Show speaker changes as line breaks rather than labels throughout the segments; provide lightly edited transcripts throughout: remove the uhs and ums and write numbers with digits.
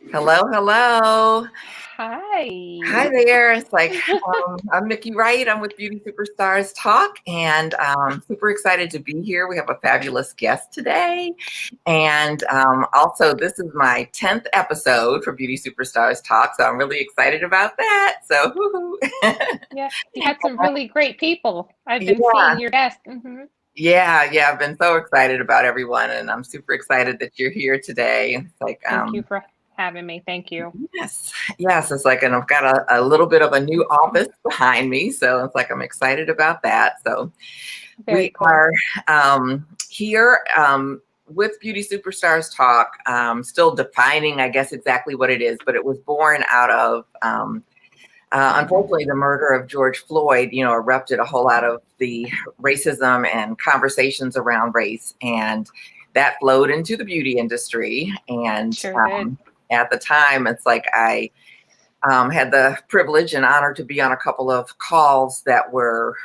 Hello, hello. Hi
Hi.
there. I'm Miki Wright. I'm with Beauty Superstars Talk, and super excited to be here. We have a fabulous guest today. And also, this is my 10th episode for Beauty Superstars Talk, so I'm really excited about that. So, woo-hoo.
Yeah, you had some really great people. I've been
Yeah,
seeing your guests.
yeah. I've been so excited about everyone, and I'm super excited that you're here today.
Thank you for having me. Thank you.
Yes. And I've got a little bit of a new office behind me, so it's like I'm excited about that. So we
Very cool.
are here with Beauty Superstars Talk, still defining, I guess, exactly what it is, but it was born out of, unfortunately, the murder of George Floyd, erupted a whole lot of the racism and conversations around race. And that flowed into the beauty industry. And
Sure did.
at the time, it's like I had the privilege and honor to be on a couple of calls that were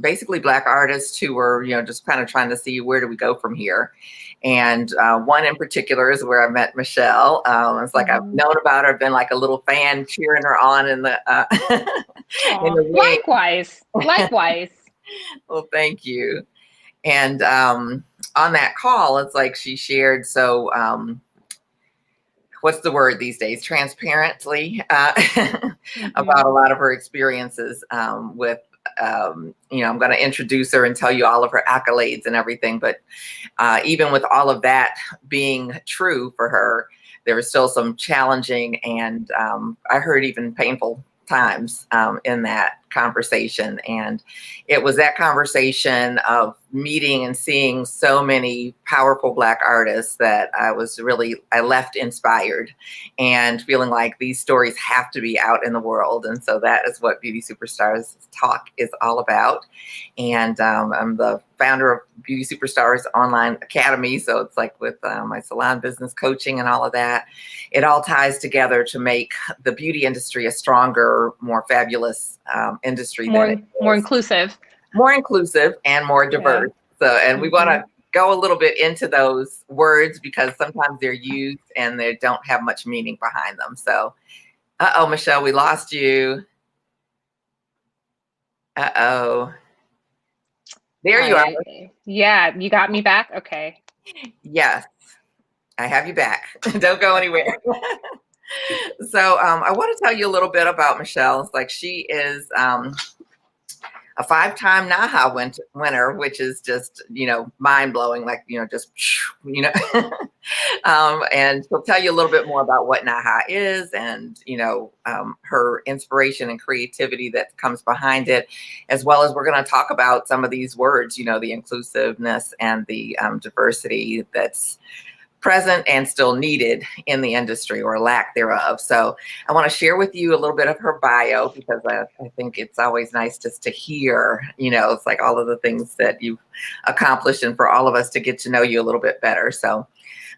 basically Black artists who were, just kind of trying to see where do we go from here. And one in particular is where I met Michelle. It's like I've
Hmm.
known about her, been like a little fan cheering her on in the in
Oh,
the wing.
likewise. Likewise.
Well, thank you. And on that call, it's like she shared what's the word these days? Transparently about a
Hmm.
lot of her experiences with. I'm going to introduce her and tell you all of her accolades and everything. But even with all of that being true for her, there was still some challenging and I heard even painful times in that conversation. And it was that conversation of meeting and seeing so many powerful Black artists that I left inspired and feeling like these stories have to be out in the world. And so that is what Beauty Superstars Talk is all about. And I'm the founder of Beauty Superstars Online Academy. So it's like with my salon business coaching and all of that, it all ties together to make the beauty industry a stronger, more fabulous industry than it
More
is,
inclusive.
more inclusive and more
Yeah.
diverse. So, and we want
Hmm.
to go a little bit into those words because sometimes they're used and they don't have much meaning behind them. So, Michelle, we lost you. Uh-oh. There you are.
Yeah, you got me back. Okay.
Yes, I have you back. Don't go anywhere.
Okay.
So I want to tell you a little bit about Michelle. It's like she is a five-time NAHA winner, which is just, mind blowing, like, just, and she'll tell you a little bit more about what NAHA is and, her inspiration and creativity that comes behind it, as well as we're going to talk about some of these words, the inclusiveness and the diversity that's present and still needed in the industry or lack thereof. So I want to share with you a little bit of her bio because I think it's always nice just to hear, it's like all of the things that you've accomplished and for all of us to get to know you a little bit better. So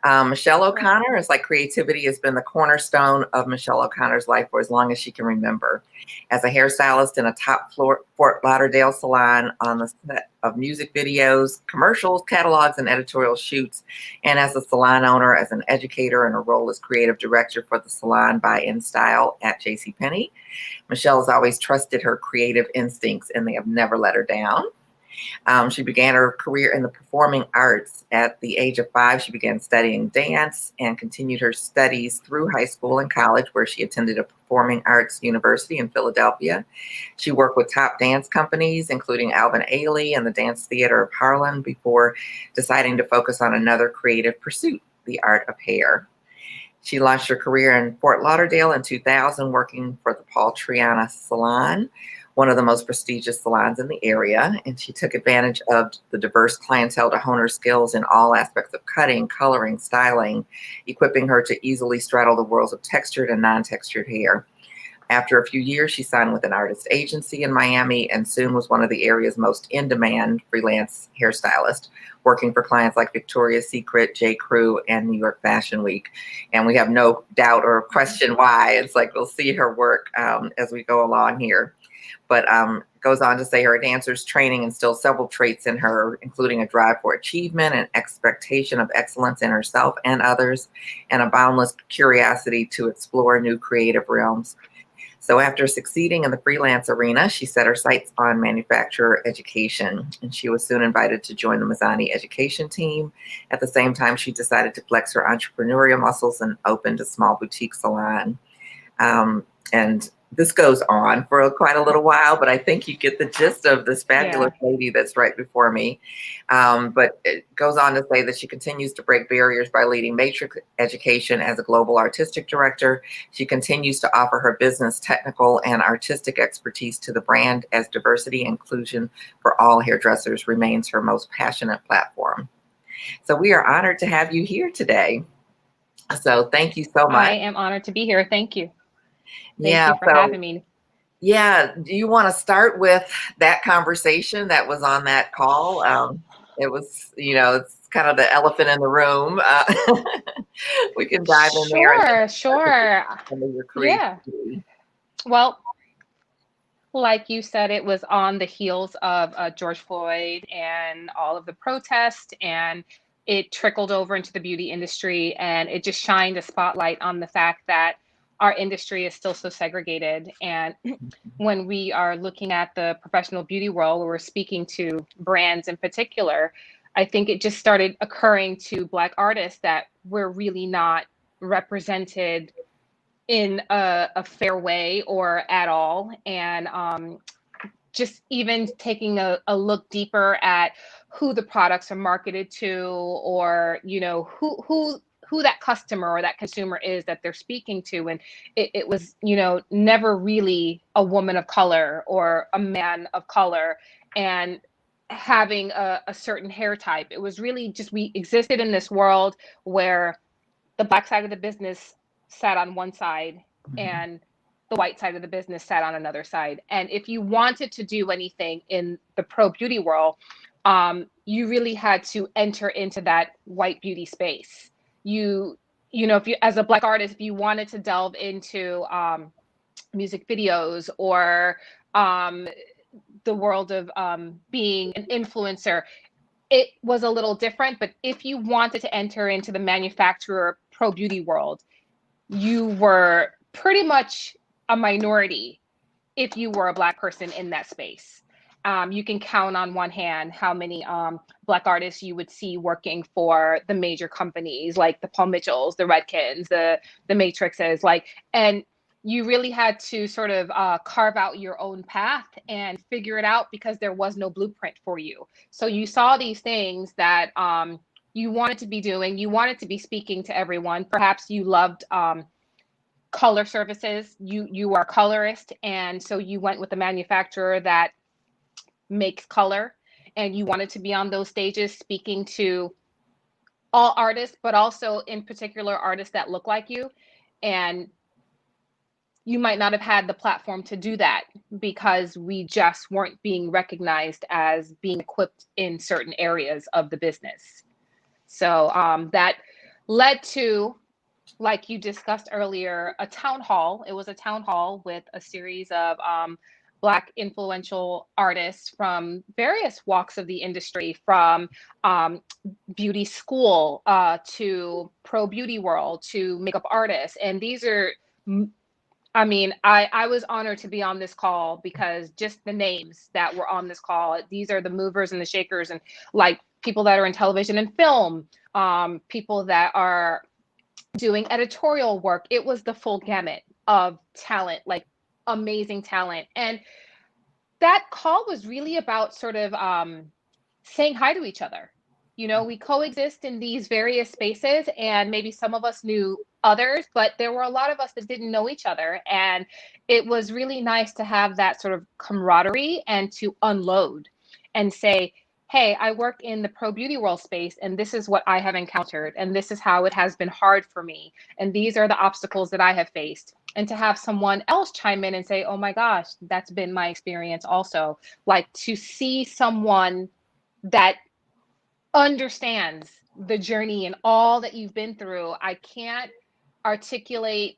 Michelle
Sure.
O'Connor is like creativity has been the cornerstone of Michelle O'Connor's life for as long as she can remember. As a hairstylist in a top floor Fort Lauderdale salon on the set of music videos, commercials, catalogs, and editorial shoots, and as a salon owner, as an educator, and a role as creative director for the salon by In Style at JCPenney. Michelle has always trusted her creative instincts and they have never let her down. She began her career in the performing arts. At the age of 5, she began studying dance and continued her studies through high school and college, where she attended a performing arts university in Philadelphia. She worked with top dance companies, including Alvin Ailey and the Dance Theater of Harlem, before deciding to focus on another creative pursuit, the art of hair. She launched her career in Fort Lauderdale in 2000, working for the Paul Triana Salon, one of the most prestigious salons in the area. And she took advantage of the diverse clientele to hone her skills in all aspects of cutting, coloring, styling, equipping her to easily straddle the worlds of textured and non-textured hair. After a few years, she signed with an artist agency in Miami and soon was one of the area's most in-demand freelance hairstylists, working for clients like Victoria's Secret, J. Crew, and New York Fashion Week. And we have no doubt or question why. It's like we'll see her work as we go along here. But goes on to say her dancer's training instills several traits in her, including a drive for achievement, an expectation of excellence in herself and others, and a boundless curiosity to explore new creative realms. So after succeeding in the freelance arena, she set her sights on manufacturer education, and she was soon invited to join the Mazzani education team. At the same time, she decided to flex her entrepreneurial muscles and opened a small boutique salon. And this goes on for quite a little while, but I think you get the gist of this fabulous lady that's right before me. But it goes on to say that she continues to break barriers by leading Matrix Education as a global artistic director. She continues to offer her business, technical, and artistic expertise to the brand, as diversity and inclusion for all hairdressers remains her most passionate platform. So we are honored to have you here today. So thank you so much.
I am honored to be here. Thank you. Thank you for having me.
Yeah. Do you want to start with that conversation that was on that call? It was, it's kind of the elephant in the room. We can dive in there.
Sure. Yeah. Well, like you said, it was on the heels of George Floyd and all of the protests, and it trickled over into the beauty industry, and it just shined a spotlight on the fact that our industry is still so segregated. And when we are looking at the professional beauty world, where we're speaking to brands in particular, I think it just started occurring to Black artists that we're really not represented in a fair way or at all. And just even taking a look deeper at who the products are marketed to, or, who that customer or that consumer is that they're speaking to. And it was, never really a woman of color or a man of color and having a certain hair type. It was really just, we existed in this world where the Black side of the business sat on one side and the white side of the business sat on another side. And if you wanted to do anything in the pro beauty world, you really had to enter into that white beauty space. If you, as a Black artist, if you wanted to delve into music videos or the world of being an influencer, it was a little different. But if you wanted to enter into the manufacturer pro beauty world, you were pretty much a minority if you were a Black person in that space. You can count on one hand how many Black artists you would see working for the major companies like the Paul Mitchells, the Redkins, the Matrixes, and you really had to sort of carve out your own path and figure it out, because there was no blueprint for you. So you saw these things that you wanted to be doing. You wanted to be speaking to everyone. Perhaps you loved color services. You are a colorist, and so you went with a manufacturer that makes color, and you wanted to be on those stages speaking to all artists, but also in particular artists that look like you. And you might not have had the platform to do that because we just weren't being recognized as being equipped in certain areas of the business. So that led to, like you discussed earlier, a town hall. It was a town hall with a series of Black influential artists from various walks of the industry, from beauty school to pro beauty world to makeup artists. And these are, I was honored to be on this call because just the names that were on this call, these are the movers and the shakers, and like people that are in television and film, people that are doing editorial work. It was the full gamut of talent, like amazing talent. And that call was really about sort of saying hi to each other. We coexist in these various spaces, and maybe some of us knew others, but there were a lot of us that didn't know each other. And it was really nice to have that sort of camaraderie and to unload and say, hey, I work in the pro beauty world space, and this is what I have encountered, and this is how it has been hard for me, and these are the obstacles that I have faced. And to have someone else chime in and say, oh my gosh, that's been my experience also. Like, to see someone that understands the journey and all that you've been through. I can't articulate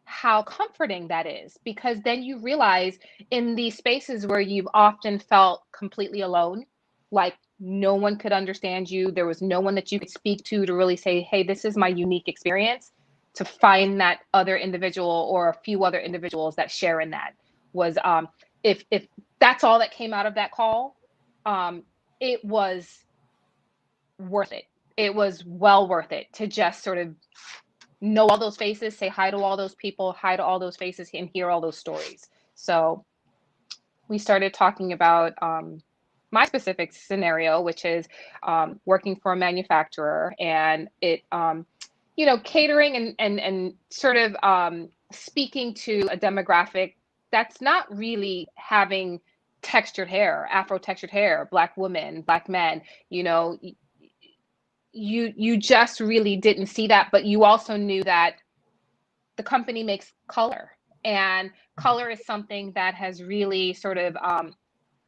how comforting that is, because then you realize in these spaces where you've often felt completely alone, like no one could understand you, there was no one that you could speak to really say, hey, this is my unique experience, to find that other individual or a few other individuals that share in that was, if that's all that came out of that call, it was worth it. It was well worth it to just sort of know all those faces, say hi to all those people, hi to all those faces, and hear all those stories. So we started talking about my specific scenario, which is working for a manufacturer, and it, catering and sort of speaking to a demographic that's not really having textured hair, Afro textured hair, Black women, Black men, you just really didn't see that, but you also knew that the company makes color, and color is something that has really sort of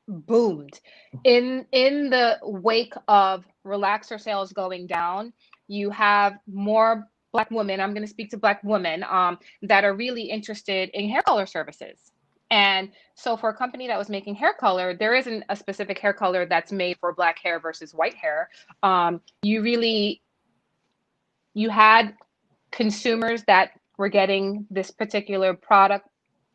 boomed in the wake of relaxer sales going down. You have more Black women, I'm going to speak to Black women, that are really interested in hair color services. And so for a company that was making hair color, there isn't a specific hair color that's made for Black hair versus white hair. You had consumers that were getting this particular product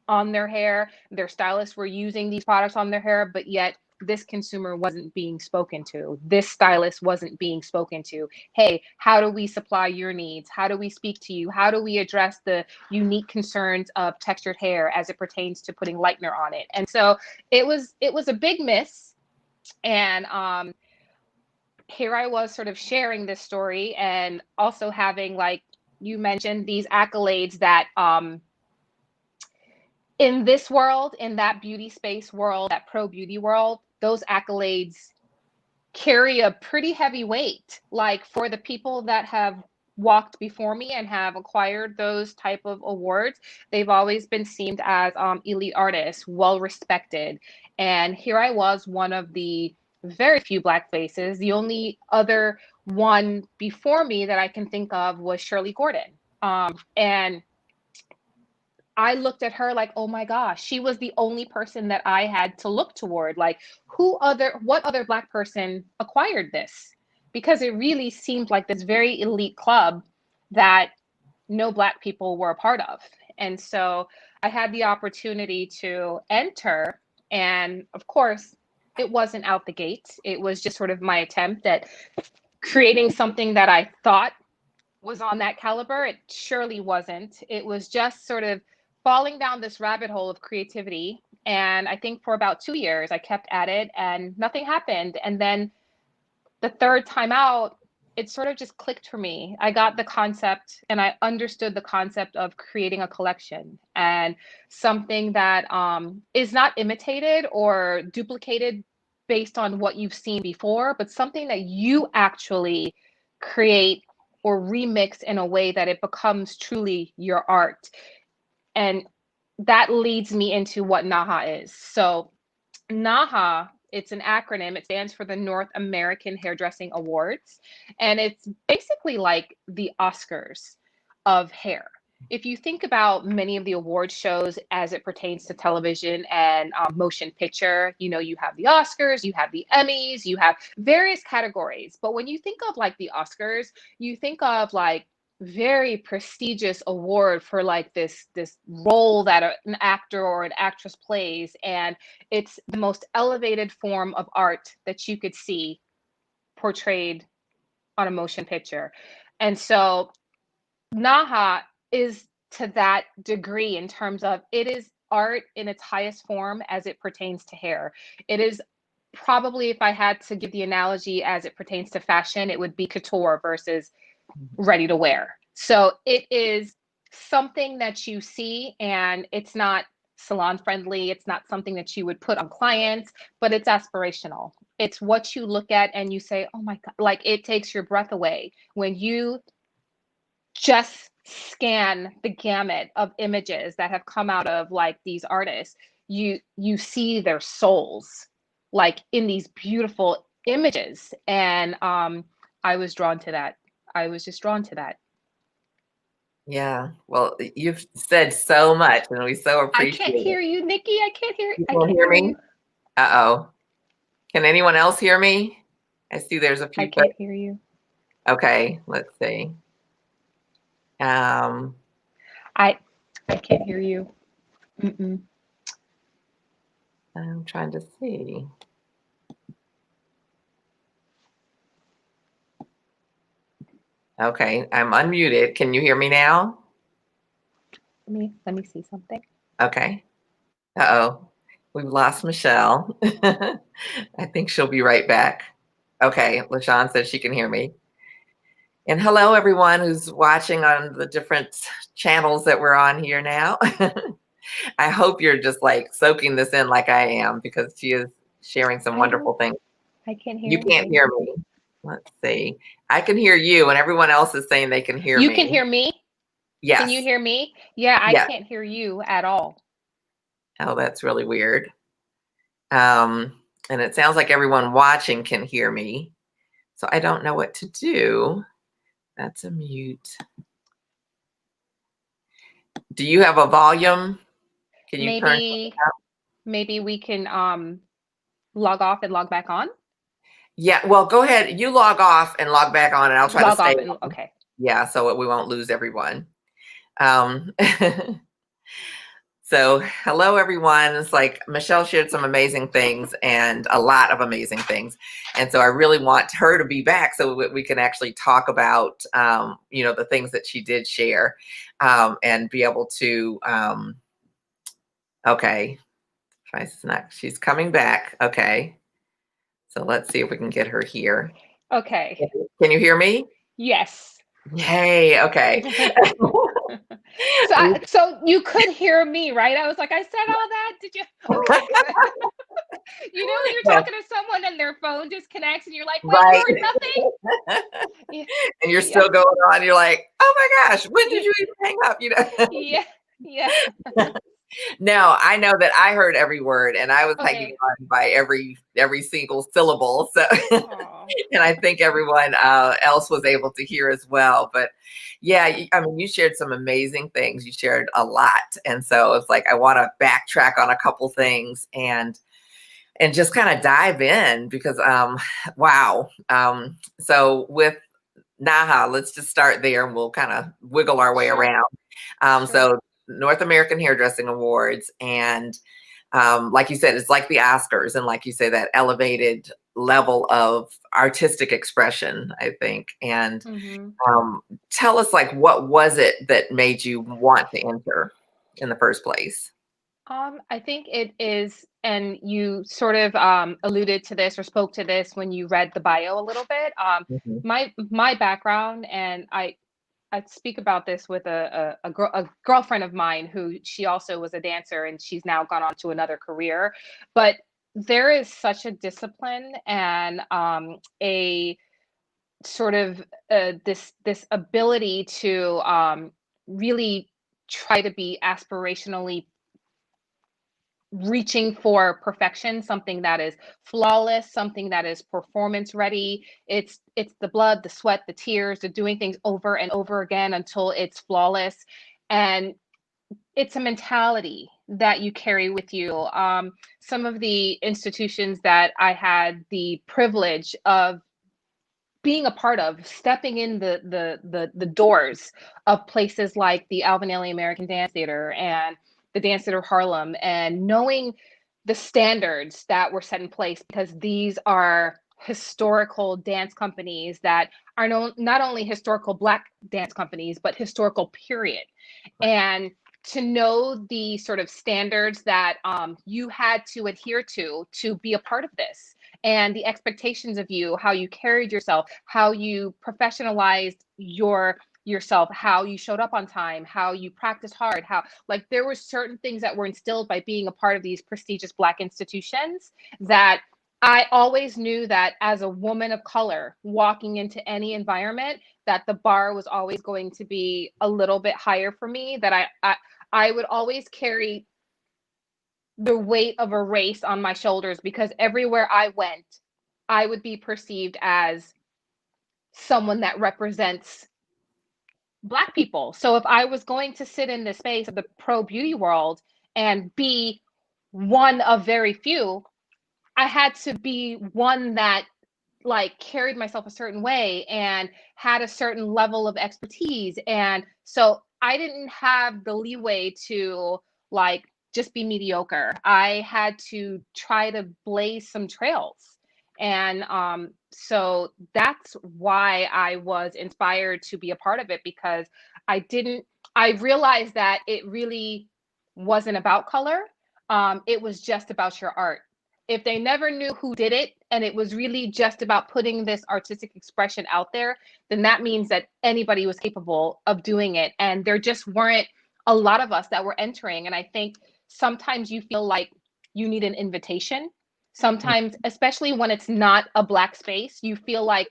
on their hair. Their stylists were using these products on their hair, but yet this consumer wasn't being spoken to. This stylist wasn't being spoken to. Hey, how do we supply your needs? How do we speak to you? How do we address the unique concerns of textured hair as it pertains to putting lightener on it? And so it was a big miss. And here I was sort of sharing this story, and also having, like you mentioned, these accolades that in this world, in that beauty space world, that pro beauty world, those accolades carry a pretty heavy weight. Like for the people that have walked before me and have acquired those type of awards, they've always been seen as elite artists, well respected. And here I was, one of the very few Black faces. The only other one before me that I can think of was Shirley Gordon. And I looked at her like, oh my gosh, she was the only person that I had to look toward. Like, what other Black person acquired this? Because it really seemed like this very elite club that no Black people were a part of. And so I had the opportunity to enter. And of course, it wasn't out the gate. It was just sort of my attempt at creating something that I thought was on that caliber. It surely wasn't. It was just sort of falling down this rabbit hole of creativity. And I think for about 2 years, I kept at it and nothing happened. And then the third time out, it sort of just clicked for me. I got the concept, and I understood the concept of creating a collection, and something that is not imitated or duplicated based on what you've seen before, but something that you actually create or remix in a way that it becomes truly your art. And that leads me into what NAHA is. So NAHA, it's an acronym. It stands for the North American Hairdressing Awards. And it's basically like the Oscars of hair. If you think about many of the award shows as it pertains to television and motion picture, you have the Oscars, you have the Emmys, you have various categories. But when you think of like the Oscars, you think of like very prestigious award for like this role that an actor or an actress plays, and it's the most elevated form of art that you could see portrayed on a motion picture. And so NAHA is to that degree, in terms of it is art in its highest form as it pertains to hair. It is probably, if I had to give the analogy as it pertains to fashion, it would be couture versus ready to wear. So it is something that you see, and it's not salon friendly. It's not something that you would put on clients, but it's aspirational. It's what you look at and you say, oh my God, like it takes your breath away when you just scan the gamut of images that have come out of like these artists. You see their souls like in these beautiful images. And I was drawn to that. I was just drawn to that.
Yeah. Well, you've said so much, and we so
I
appreciate
can't hear
it.
you, Nikki. I can't hear.
You
I
can't
can't
hear
hear
me?
you.
Uh-oh. Can anyone else hear me? I see there's a
I
few.
can't hear you.
Okay, let's see.
I can't hear you. Mm-mm.
I'm trying to see. Okay, I'm unmuted. Can you hear me now?
Let me see something.
Okay. Uh-oh. We've lost Michelle. I think she'll be right back. Okay, LaShawn said she can hear me. And hello, everyone who's watching on the different channels that we're on here now. I hope you're just like soaking this in like I am, because she is sharing some wonderful things.
I can't hear
You can't
anything.
hear me. Let's see. I can hear you, and everyone else is saying they can hear me.
You can hear me?
Yes.
Can you hear me? Yeah, I can't hear you at all.
Oh, that's really weird. And it sounds like everyone watching can hear me. So I don't know what to do. That's a mute. Do you have a volume? Can you turn it up?
Maybe we can log off and log back on?
Yeah, well, go ahead. You log off and log back on, and I'll try to stay on.
Okay.
Yeah, so we won't lose everyone. So hello, everyone. It's like Michelle shared some amazing things, and a lot of amazing things. And so I really want her to be back so we can actually talk about, the things that she did share, and be able to, okay, she's coming back. Okay. So let's see if we can get her here.
Okay.
Can you hear me?
Yes.
Yay. Okay.
So you could hear me, right? I was like, I said all that. Did you? Okay, good. You know, when you're talking to someone and their phone disconnects and you're like, wait,
right.
you heard nothing?
And you're still going on. You're like, oh my gosh, when did you even hang up?
Yeah.
No, I know that I heard every word, and I was hanging
Okay.
on by every single syllable. So, and I think everyone else was able to hear as well. But yeah, I mean, you shared some amazing things. You shared a lot, and so it's like I want to backtrack on a couple things and just kind of dive in because wow. So with NAHA, let's just start there, and we'll kind of wiggle our way around. So North American Hairdressing Awards, and like you said, it's like the Oscars, and like you say, that elevated level of artistic expression, I think. And tell us, like, what was it that made you want to enter in the first place?
I think it is, and you sort of alluded to this or spoke to this when you read the bio a little bit. My background, and I speak about this with a girlfriend of mine who she also was a dancer, and she's now gone on to another career. But there is such a discipline and a sort of this ability to really try to be aspirationally reaching for perfection, something that is flawless, something that is performance ready. It's the blood, the sweat, the tears, the doing things over and over again until it's flawless. And it's a mentality that you carry with you. Some of the institutions that I had the privilege of being a part of, stepping in the doors of places like the Alvin Ailey American Dance Theater and the Dance Theater Harlem, and knowing the standards that were set in place, because these are historical dance companies that are not only historical Black dance companies, but historical period. And to know the sort of standards that you had to adhere to be a part of this, and the expectations of you, how you carried yourself, how you professionalized yourself, how you showed up on time, how you practiced hard, how, like, there were certain things that were instilled by being a part of these prestigious Black institutions that I always knew that as a woman of color walking into any environment, that the bar was always going to be a little bit higher for me, that I would always carry the weight of a race on my shoulders, because everywhere I went, I would be perceived as someone that represents Black people. So if I was going to sit in the space of the pro beauty world and be one of very few, I had to be one that like carried myself a certain way and had a certain level of expertise. And so I didn't have the leeway to like just be mediocre. I had to try to blaze some trails. And so that's why I was inspired to be a part of it, because I realized that it really wasn't about color. It was just about your art. If they never knew who did it and it was really just about putting this artistic expression out there, then that means that anybody was capable of doing it. And there just weren't a lot of us that were entering. And I think sometimes you feel like you need an invitation. Sometimes, especially when it's not a Black space, you feel like,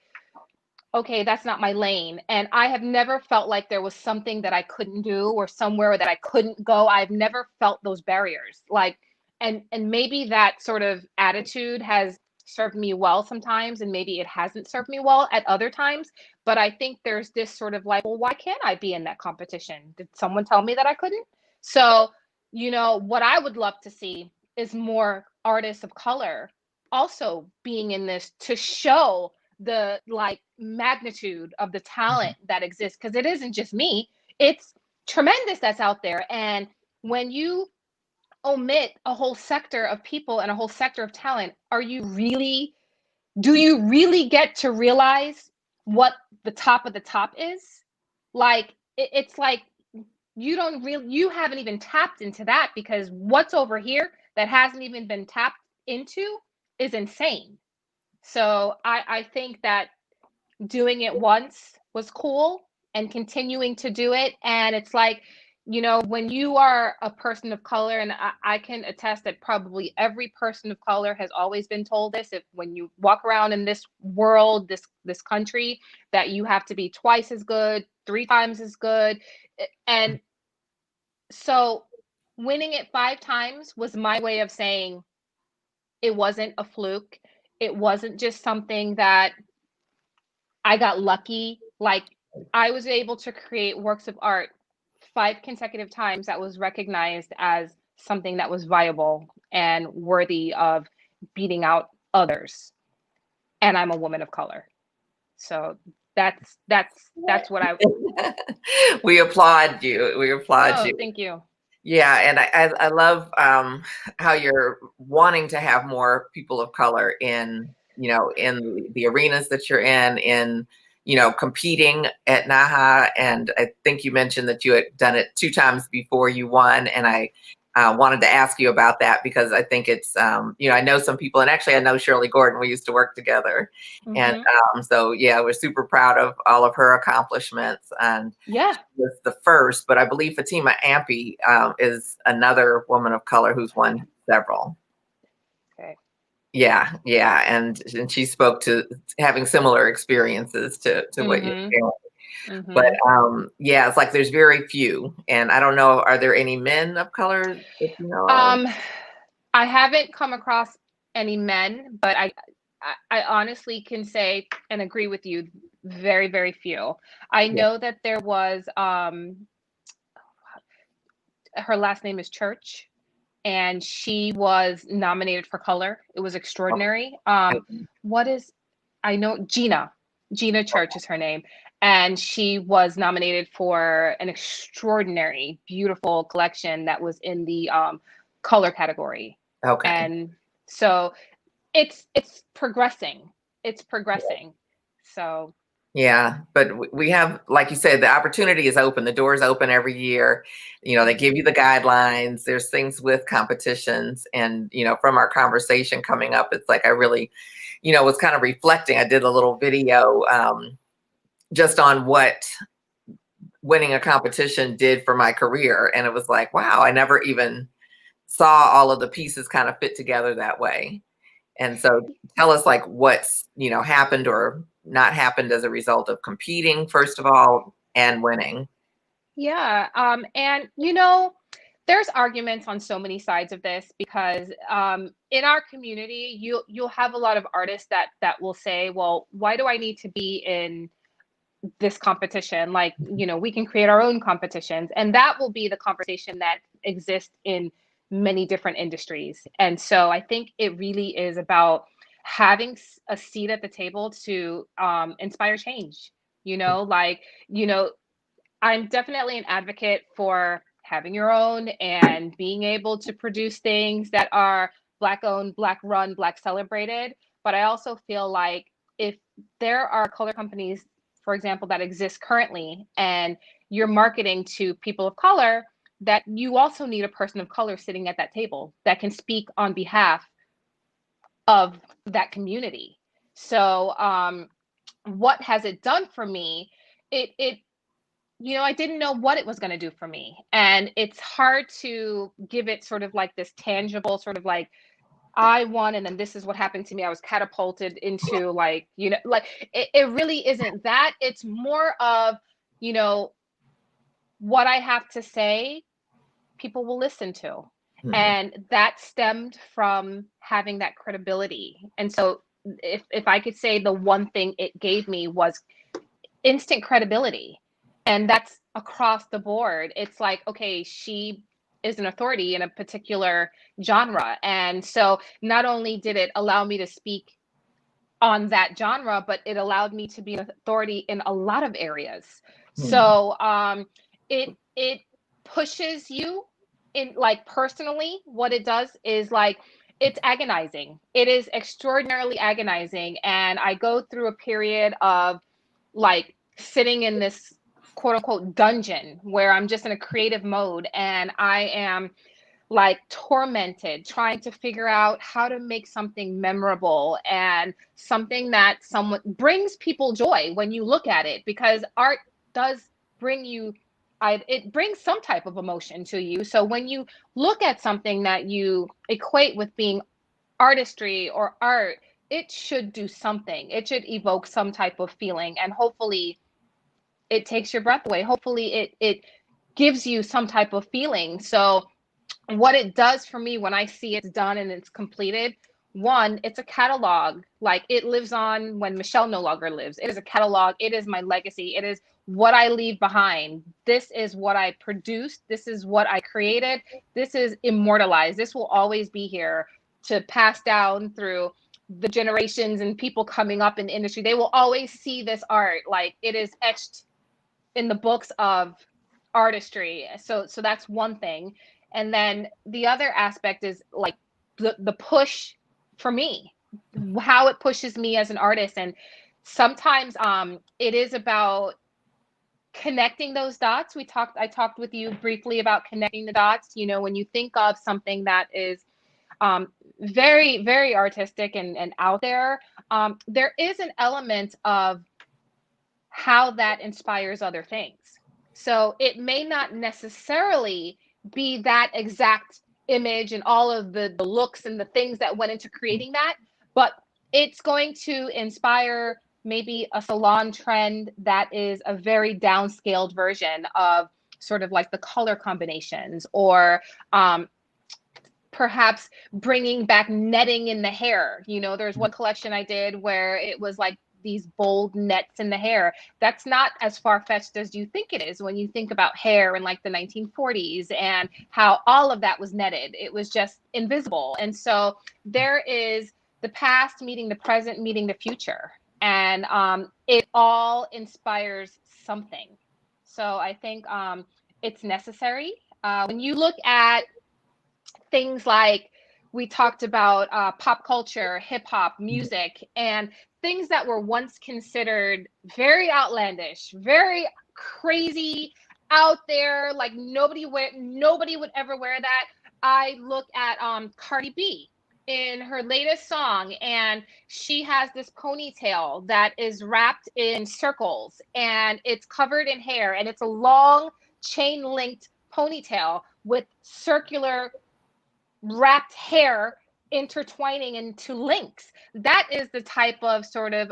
okay, that's not my lane. And I have never felt like there was something that I couldn't do or somewhere that I couldn't go. I've never felt those barriers. Like, and maybe that sort of attitude has served me well sometimes, and maybe it hasn't served me well at other times. But I think there's this sort of like, well, why can't I be in that competition? Did someone tell me that I couldn't? So, you know, what I would love to see is more artists of color also being in this to show the like magnitude of the talent that exists, because it isn't just me, it's tremendous that's out there. And when you omit a whole sector of people and a whole sector of talent, do you really get to realize what the top of the top is? Like it's like you haven't even tapped into that, because what's over here that hasn't even been tapped into is insane. So I think that doing it once was cool and continuing to do it. And it's like, you know, when you are a person of color, and I can attest that probably every person of color has always been told this, if when you walk around in this world, this country, that you have to be twice as good, 3 times as good. And so winning it 5 times was my way of saying it wasn't a fluke. It wasn't just something that I got lucky. Like, I was able to create works of art 5 consecutive times that was recognized as something that was viable and worthy of beating out others. And I'm a woman of color. So that's what I
We applaud you. We applaud you.
Thank you.
Yeah, and I love how you're wanting to have more people of color in, you know, in the arenas that you're in, you know, competing at NAHA. And I think you mentioned that you had done it 2 times before you won. And I wanted to ask you about that, because I think it's, you know, I know some people, and actually I know Shirley Gordon, we used to work together. Mm-hmm. And so, yeah, we're super proud of all of her accomplishments. And
yeah,
she was the first, but I believe Fatima Ampey is another woman of color who's won several.
Okay.
Yeah, yeah, and she spoke to having similar experiences to what you're doing. Mm-hmm. But yeah, it's like there's very few, and I don't know, are there any men of color that you know?
I haven't come across any men, but I honestly can say and agree with you, very, very few. I know that there was her last name is Church, and she was nominated for color. It was extraordinary. I know Gina Church is her name. And she was nominated for an extraordinary, beautiful collection that was in the color category.
Okay.
And so it's progressing. It's progressing. So.
Yeah, but we have, like you said, the opportunity is open. The door's open every year. You know, they give you the guidelines. There's things with competitions. And, you know, from our conversation coming up, it's like I really, you know, was kind of reflecting. I did a little video just on what winning a competition did for my career. And it was like, wow, I never even saw all of the pieces kind of fit together that way. And so tell us like what's, you know, happened or not happened as a result of competing, first of all, and winning.
Yeah. And, you know, there's arguments on so many sides of this, because in our community, you'll have a lot of artists that will say, well, why do I need to be in this competition. Like, you know, we can create our own competitions, and that will be the conversation that exists in many different industries. And so I think it really is about having a seat at the table to inspire change. You know, like, you know, I'm definitely an advocate for having your own and being able to produce things that are Black owned, Black run, Black celebrated. But I also feel like if there are color companies, for example, that exist currently, and you're marketing to people of color, that you also need a person of color sitting at that table that can speak on behalf of that community. So what has it done for me? It you know, I didn't know what it was going to do for me. And it's hard to give it sort of like this tangible sort of like, I won and then this is what happened to me. I was catapulted into, like, you know, like it really isn't that. It's more of, you know, what I have to say, people will listen to. Mm-hmm. And that stemmed from having that credibility. And so if I could say the one thing it gave me was instant credibility. And that's across the board. It's like, okay, she is an authority in a particular genre. And so not only did it allow me to speak on that genre, but it allowed me to be an authority in a lot of areas. So it pushes you in, like, personally. What it does is, like, it's agonizing. It is extraordinarily agonizing. And I go through a period of, like, sitting in this quote unquote dungeon where I'm just in a creative mode, and I am, like, tormented trying to figure out how to make something memorable and something that someone brings people joy when you look at it, because art does bring you, it brings some type of emotion to you. So when you look at something that you equate with being artistry or art, it should do something. It should evoke some type of feeling, and hopefully it takes your breath away. Hopefully it gives you some type of feeling. So what it does for me when I see it's done and it's completed, one, it's a catalog. Like, it lives on when Michelle no longer lives. It is a catalog. It is my legacy. It is what I leave behind. This is what I produced. This is what I created. This is immortalized. This will always be here to pass down through the generations and people coming up in the industry. They will always see this art. Like, it is etched in the books of artistry. So that's one thing. And then the other aspect is, like, the push for me, how it pushes me as an artist. And sometimes it is about connecting those dots. I talked with you briefly about connecting the dots. You know, when you think of something that is very, very artistic and out there, there is an element of how that inspires other things. So it may not necessarily be that exact image and all of the looks and the things that went into creating that, but it's going to inspire maybe a salon trend that is a very downscaled version of sort of like the color combinations, or perhaps bringing back netting in the hair. You know, there's one collection I did where it was like these bold nets in the hair. That's not as far-fetched as you think it is when you think about hair in, like, the 1940s and how all of that was netted. It was just invisible. And so there is the past meeting the present, meeting the future. And it all inspires something. So I think it's necessary. When you look at things like we talked about pop culture, hip hop, music, and things that were once considered very outlandish, very crazy, out there, like nobody would ever wear that. I look at Cardi B in her latest song, and she has this ponytail that is wrapped in circles, and it's covered in hair, and it's a long chain linked ponytail with circular wrapped hair intertwining into links. That is the type of sort of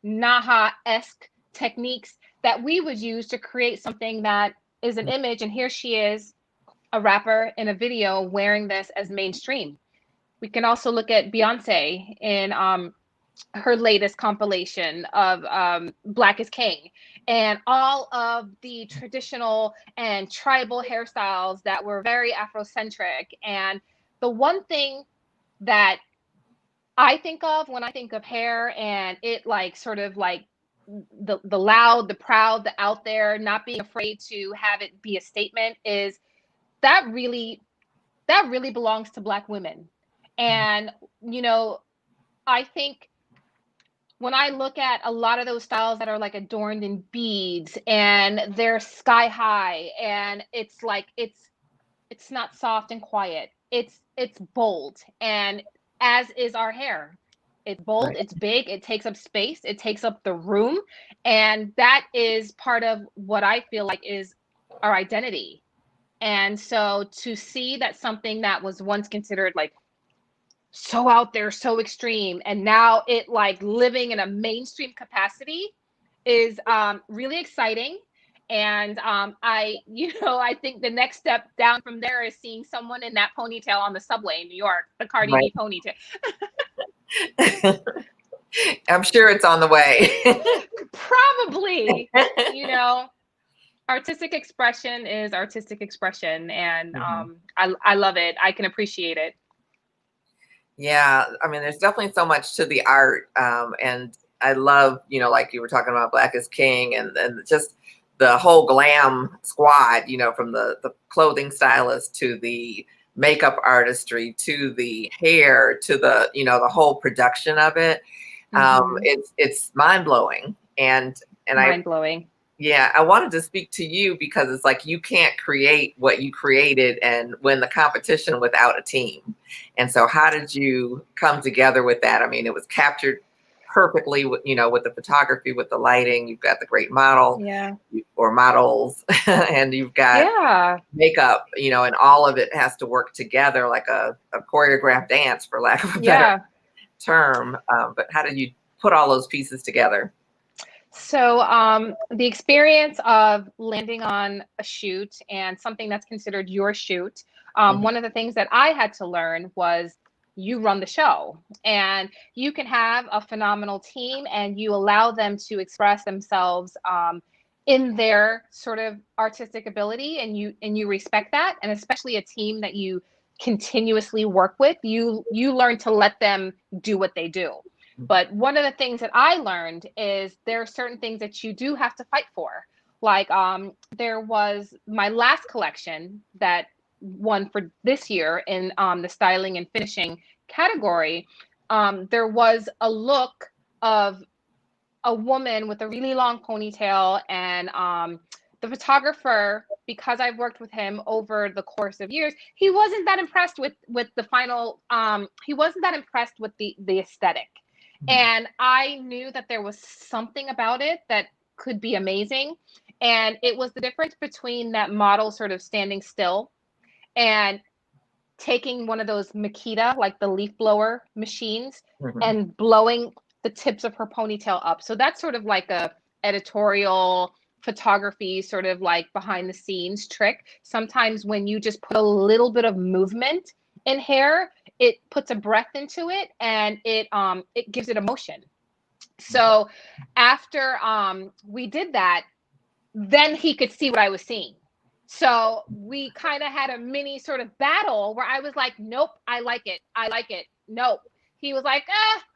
NAHA-esque techniques that we would use to create something that is an image. And here she is, a rapper in a video wearing this as mainstream. We can also look at Beyonce in her latest compilation of Black is King, and all of the traditional and tribal hairstyles that were very Afrocentric. And the one thing that I think of when I think of hair, and it like sort of like the loud, the proud, the out there, not being afraid to have it be a statement, is that really belongs to Black women. And I think when I look at a lot of those styles that are like adorned in beads and they're sky high, and it's like it's not soft and quiet. It's bold, and as is our hair. It's bold,
Right.
it's big, it takes up space, it takes up the room, and that is part of what I feel like is our identity. And so to see that something that was once considered like so out there, so extreme, and now it like living in a mainstream capacity is really exciting. And I think the next step down from there is seeing someone in that ponytail on the subway in New York, the Cardi B ponytail.
I'm sure it's on the way.
Probably. Artistic expression is artistic expression, and I love it. I can appreciate it.
Yeah, I mean, there's definitely so much to the art, and I love, like you were talking about Black is King, and just the whole glam squad, from the clothing stylist to the makeup artistry to the hair to the the whole production of it. It's mind blowing, and
mind blowing.
Yeah, I wanted to speak to you because it's like you can't create what you created and win the competition without a team. And so how did you come together with that? I mean, it was captured perfectly with, with the photography, with the lighting. You've got the great model or models, and you've got makeup, and all of it has to work together like a choreographed dance, for lack of a better term. But how did you put all those pieces together?
So the experience of landing on a shoot and something that's considered your shoot, one of the things that I had to learn was you run the show, and you can have a phenomenal team and you allow them to express themselves in their sort of artistic ability, and you respect that. And especially a team that you continuously work with, you learn to let them do what they do. But one of the things that I learned is there are certain things that you do have to fight for. Like there was my last collection that won for this year in the styling and finishing category. There was a look of a woman with a really long ponytail, and the photographer, because I've worked with him over the course of years, he wasn't that impressed with the final. He wasn't that impressed with the aesthetic. And I knew that there was something about it that could be amazing. And it was the difference between that model sort of standing still and taking one of those Makita, like the leaf blower machines, and blowing the tips of her ponytail up. So that's sort of like a editorial photography, sort of like behind the scenes trick. Sometimes when you just put a little bit of movement in hair, it puts a breath into it, and it gives it emotion. So after we did that, then he could see what I was seeing. So we kind of had a mini sort of battle where I was like, nope, I like it. I like it. Nope. He was like,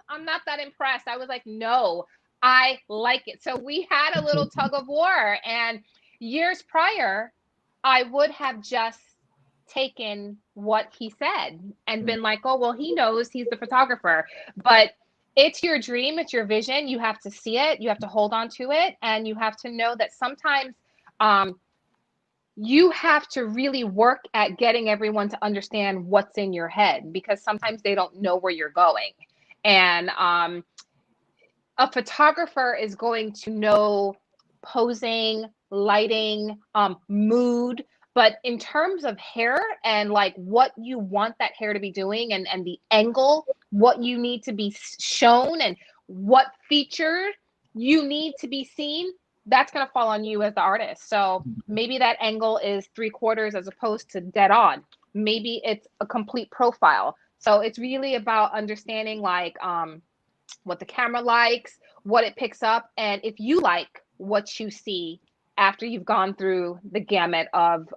I'm not that impressed. I was like, no, I like it. So we had a little tug of war. And years prior, I would have just taken what he said and been like, oh, well, he knows, he's the photographer. But it's your dream, it's your vision. You have to see it, you have to hold on to it, and you have to know that sometimes you have to really work at getting everyone to understand what's in your head, because sometimes they don't know where you're going. And a photographer is going to know posing, lighting, mood. But in terms of hair and like what you want that hair to be doing, and the angle, what you need to be shown, and what feature you need to be seen, that's going to fall on you as the artist. So maybe that angle is 3/4 as opposed to dead on. Maybe it's a complete profile. So it's really about understanding like what the camera likes, what it picks up, and if you like what you see after you've gone through the gamut of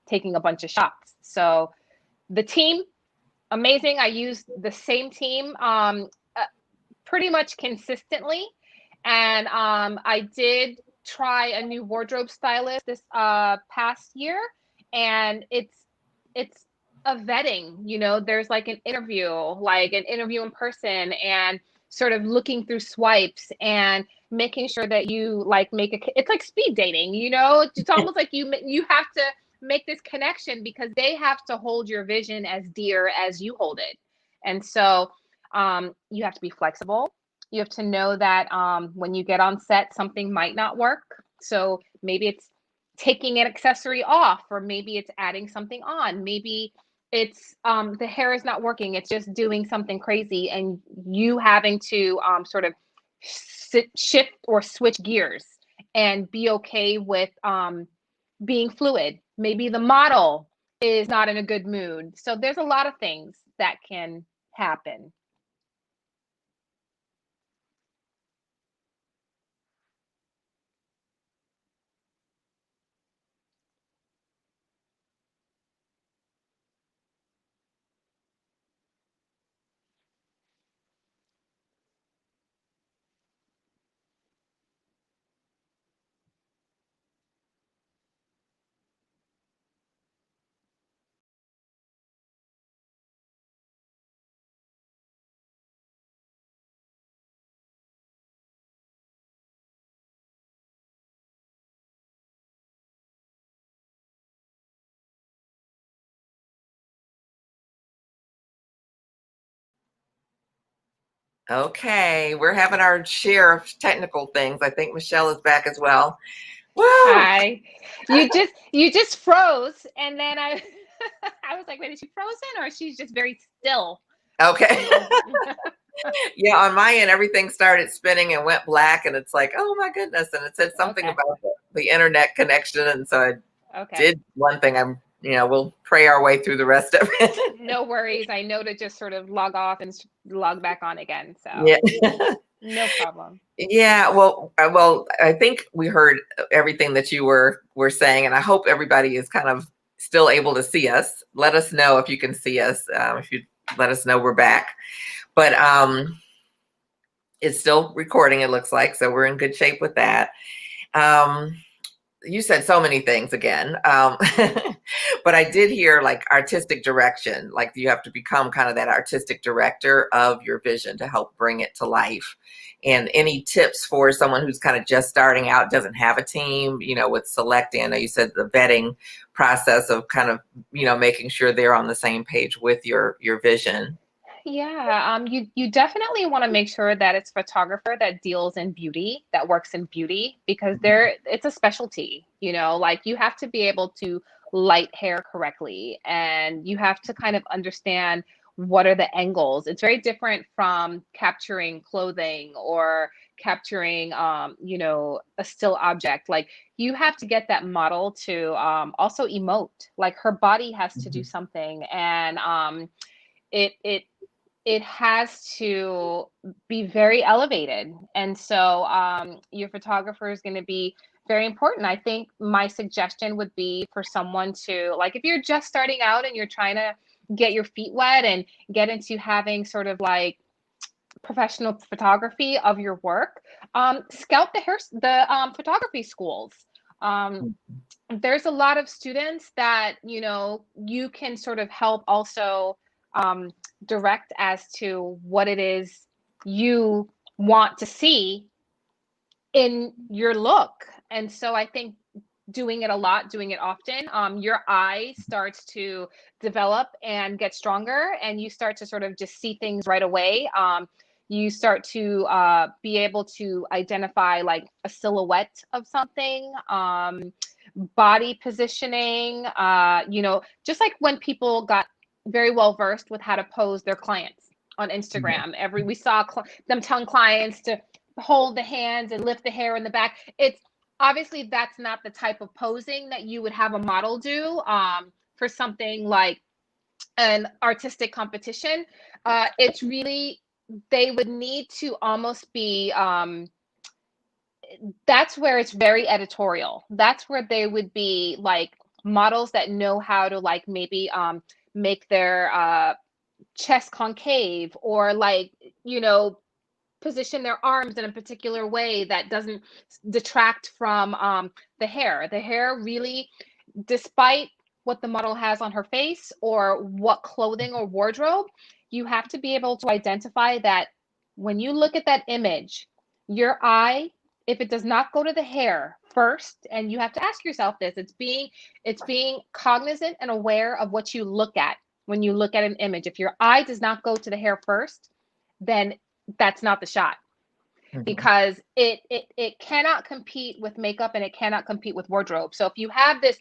taking a bunch of shots. So the team, amazing. I use the same team pretty much consistently. And I did try a new wardrobe stylist this past year, and it's a vetting, you know, there's like an interview in person, and sort of looking through swipes and making sure that you like it's like speed dating, you know, it's almost like you have to make this connection because they have to hold your vision as dear as you hold it. And so you have to be flexible. You have to know that when you get on set, something might not work. So maybe it's taking an accessory off, or maybe it's adding something on. Maybe it's the hair is not working. It's just doing something crazy, and you having to sort of shift or switch gears and be okay with being fluid. Maybe the model is not in a good mood. So there's a lot of things that can happen.
Okay, we're having our share of technical things. I think Michelle is back as well. Woo!
Hi. You just froze, and then I I was like, wait, is she frozen or she's just very still?
Okay. Yeah, on my end, everything started spinning and went black, and it's like, oh my goodness. And it said something about the internet connection. And so I did one thing. We'll pray our way through the rest of it.
No worries. I know to just sort of log off and log back on again. So
yeah.
No problem.
Yeah, well, I think we heard everything that you were saying, and I hope everybody is kind of still able to see us. Let us know if you can see us. If you let us know we're back. But it's still recording, it looks like, so we're in good shape with that. You said so many things again, but I did hear like artistic direction, like you have to become kind of that artistic director of your vision to help bring it to life. And any tips for someone who's kind of just starting out, doesn't have a team, with selecting? I know you said the vetting process of kind of, making sure they're on the same page with your vision.
Yeah, you definitely want to make sure that it's a photographer that deals in beauty, that works in beauty, because it's a specialty, like you have to be able to light hair correctly, and you have to kind of understand what are the angles. It's very different from capturing clothing or capturing a still object. Like you have to get that model to also emote, like her body has to do something, and it has to be very elevated. And so your photographer is going to be very important. I think my suggestion would be for someone to, like, if you're just starting out and you're trying to get your feet wet and get into having sort of like professional photography of your work, scout the photography schools. There's a lot of students that, you can sort of help also direct as to what it is you want to see in your look. And so I think doing it a lot, doing it often, your eye starts to develop and get stronger, and you start to sort of just see things right away. You start to be able to identify like a silhouette of something, body positioning, just like when people got very well versed with how to pose their clients on Instagram. We saw them telling clients to hold the hands and lift the hair in the back. It's obviously that's not the type of posing that you would have a model do for something like an artistic competition. It's really they would need to almost be, that's where it's very editorial. That's where they would be like models that know how to like maybe make their chest concave, or like, you know, position their arms in a particular way that doesn't detract from the hair. The hair really, despite what the model has on her face or what clothing or wardrobe, you have to be able to identify that when you look at that image, your eye, if it does not go to the hair first, and you have to ask yourself this, it's being cognizant and aware of what you look at when you look at an image. If your eye does not go to the hair first, then that's not the shot. Because it cannot compete with makeup, and it cannot compete with wardrobe. So if you have this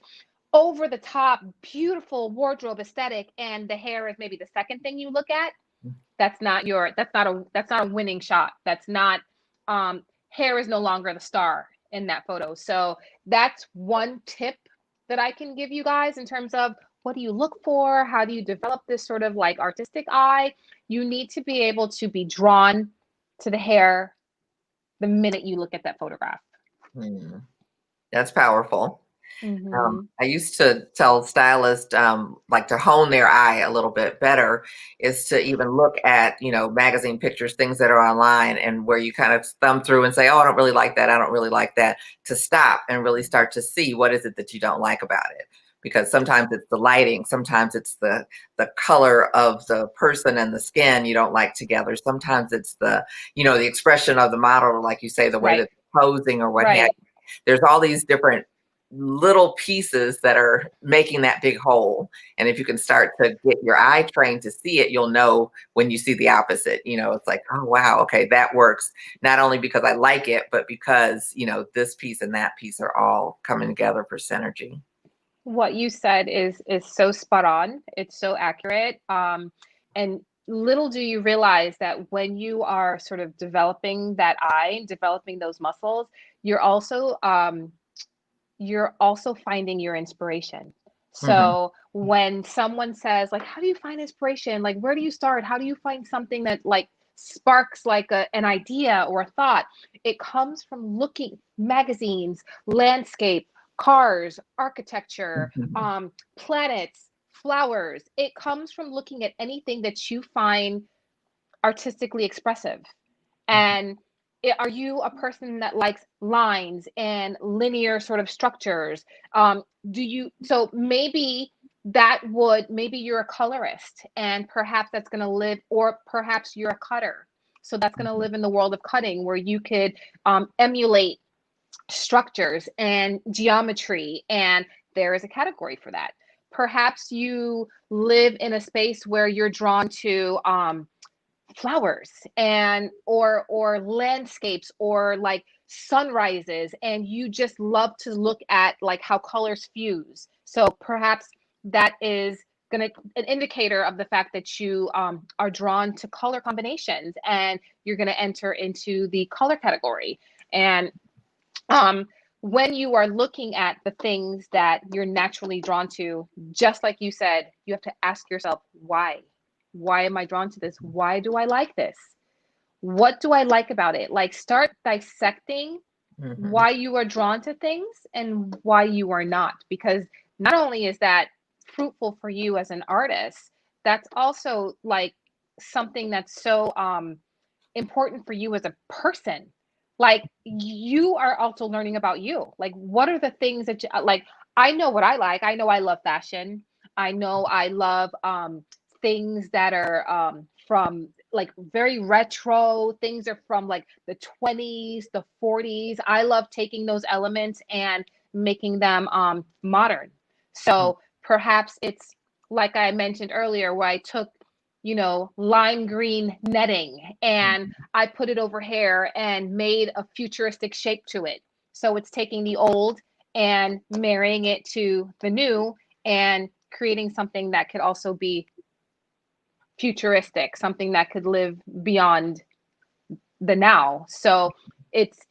over the top beautiful wardrobe aesthetic and the hair is maybe the second thing you look at, that's not a winning shot. That's not, hair is no longer the star in that photo. So that's one tip that I can give you guys in terms of what do you look for? How do you develop this sort of like artistic eye? You need to be able to be drawn to the hair the minute you look at that photograph.
That's powerful. I used to tell stylists like to hone their eye a little bit better is to even look at, you know, magazine pictures, things that are online, and where you kind of thumb through and say, oh, I don't really like that. I don't really like that, to stop and really start to see what is it that you don't like about it. Because sometimes it's the lighting, sometimes it's the color of the person and the skin you don't like together. Sometimes it's the, you know, the expression of the model, like you say, the way that they're posing or what have you. There's all these different little pieces that are making that big whole. And if you can start to get your eye trained to see it, you'll know when you see the opposite. You know, it's like, oh, wow, okay, that works. Not only because I like it, but because, you know, this piece and that piece are all coming together for synergy.
What you said is so spot on. It's so accurate. And little do you realize that when you are sort of developing that eye, developing those muscles, you're also finding your inspiration. So when someone says like, how do you find inspiration? Like, where do you start? How do you find something that like sparks like an idea or a thought? It comes from looking magazines, landscape, cars, architecture, planets, flowers. It comes from looking at anything that you find artistically expressive. And are you a person that likes lines and linear sort of structures? So maybe you're a colorist, and perhaps that's going to live, or perhaps you're a cutter. So that's going to live in the world of cutting, where you could emulate structures and geometry, and there is a category for that. Perhaps you live in a space where you're drawn to flowers and or landscapes or like sunrises, and you just love to look at like how colors fuse. So perhaps that is an indicator of the fact that you are drawn to color combinations, and you're going to enter into the color category. And when you are looking at the things that you're naturally drawn to, just like you said, you have to ask yourself, why? Why am I drawn to this? Why do I like this? What do I like about it? Like, start dissecting why you are drawn to things and why you are not. Because not only is that fruitful for you as an artist, that's also like something that's so important for you as a person. Like, you are also learning about you. Like, what are the things that you like? I know what I like. I know I love fashion. I know I love things that are from like very retro. Things are from like the 20s, the 40s. I love taking those elements and making them modern. So perhaps it's like I mentioned earlier, where I took, you know, lime green netting and I put it over hair and made a futuristic shape to it. So it's taking the old and marrying it to the new and creating something that could also be futuristic, something that could live beyond the now. So it's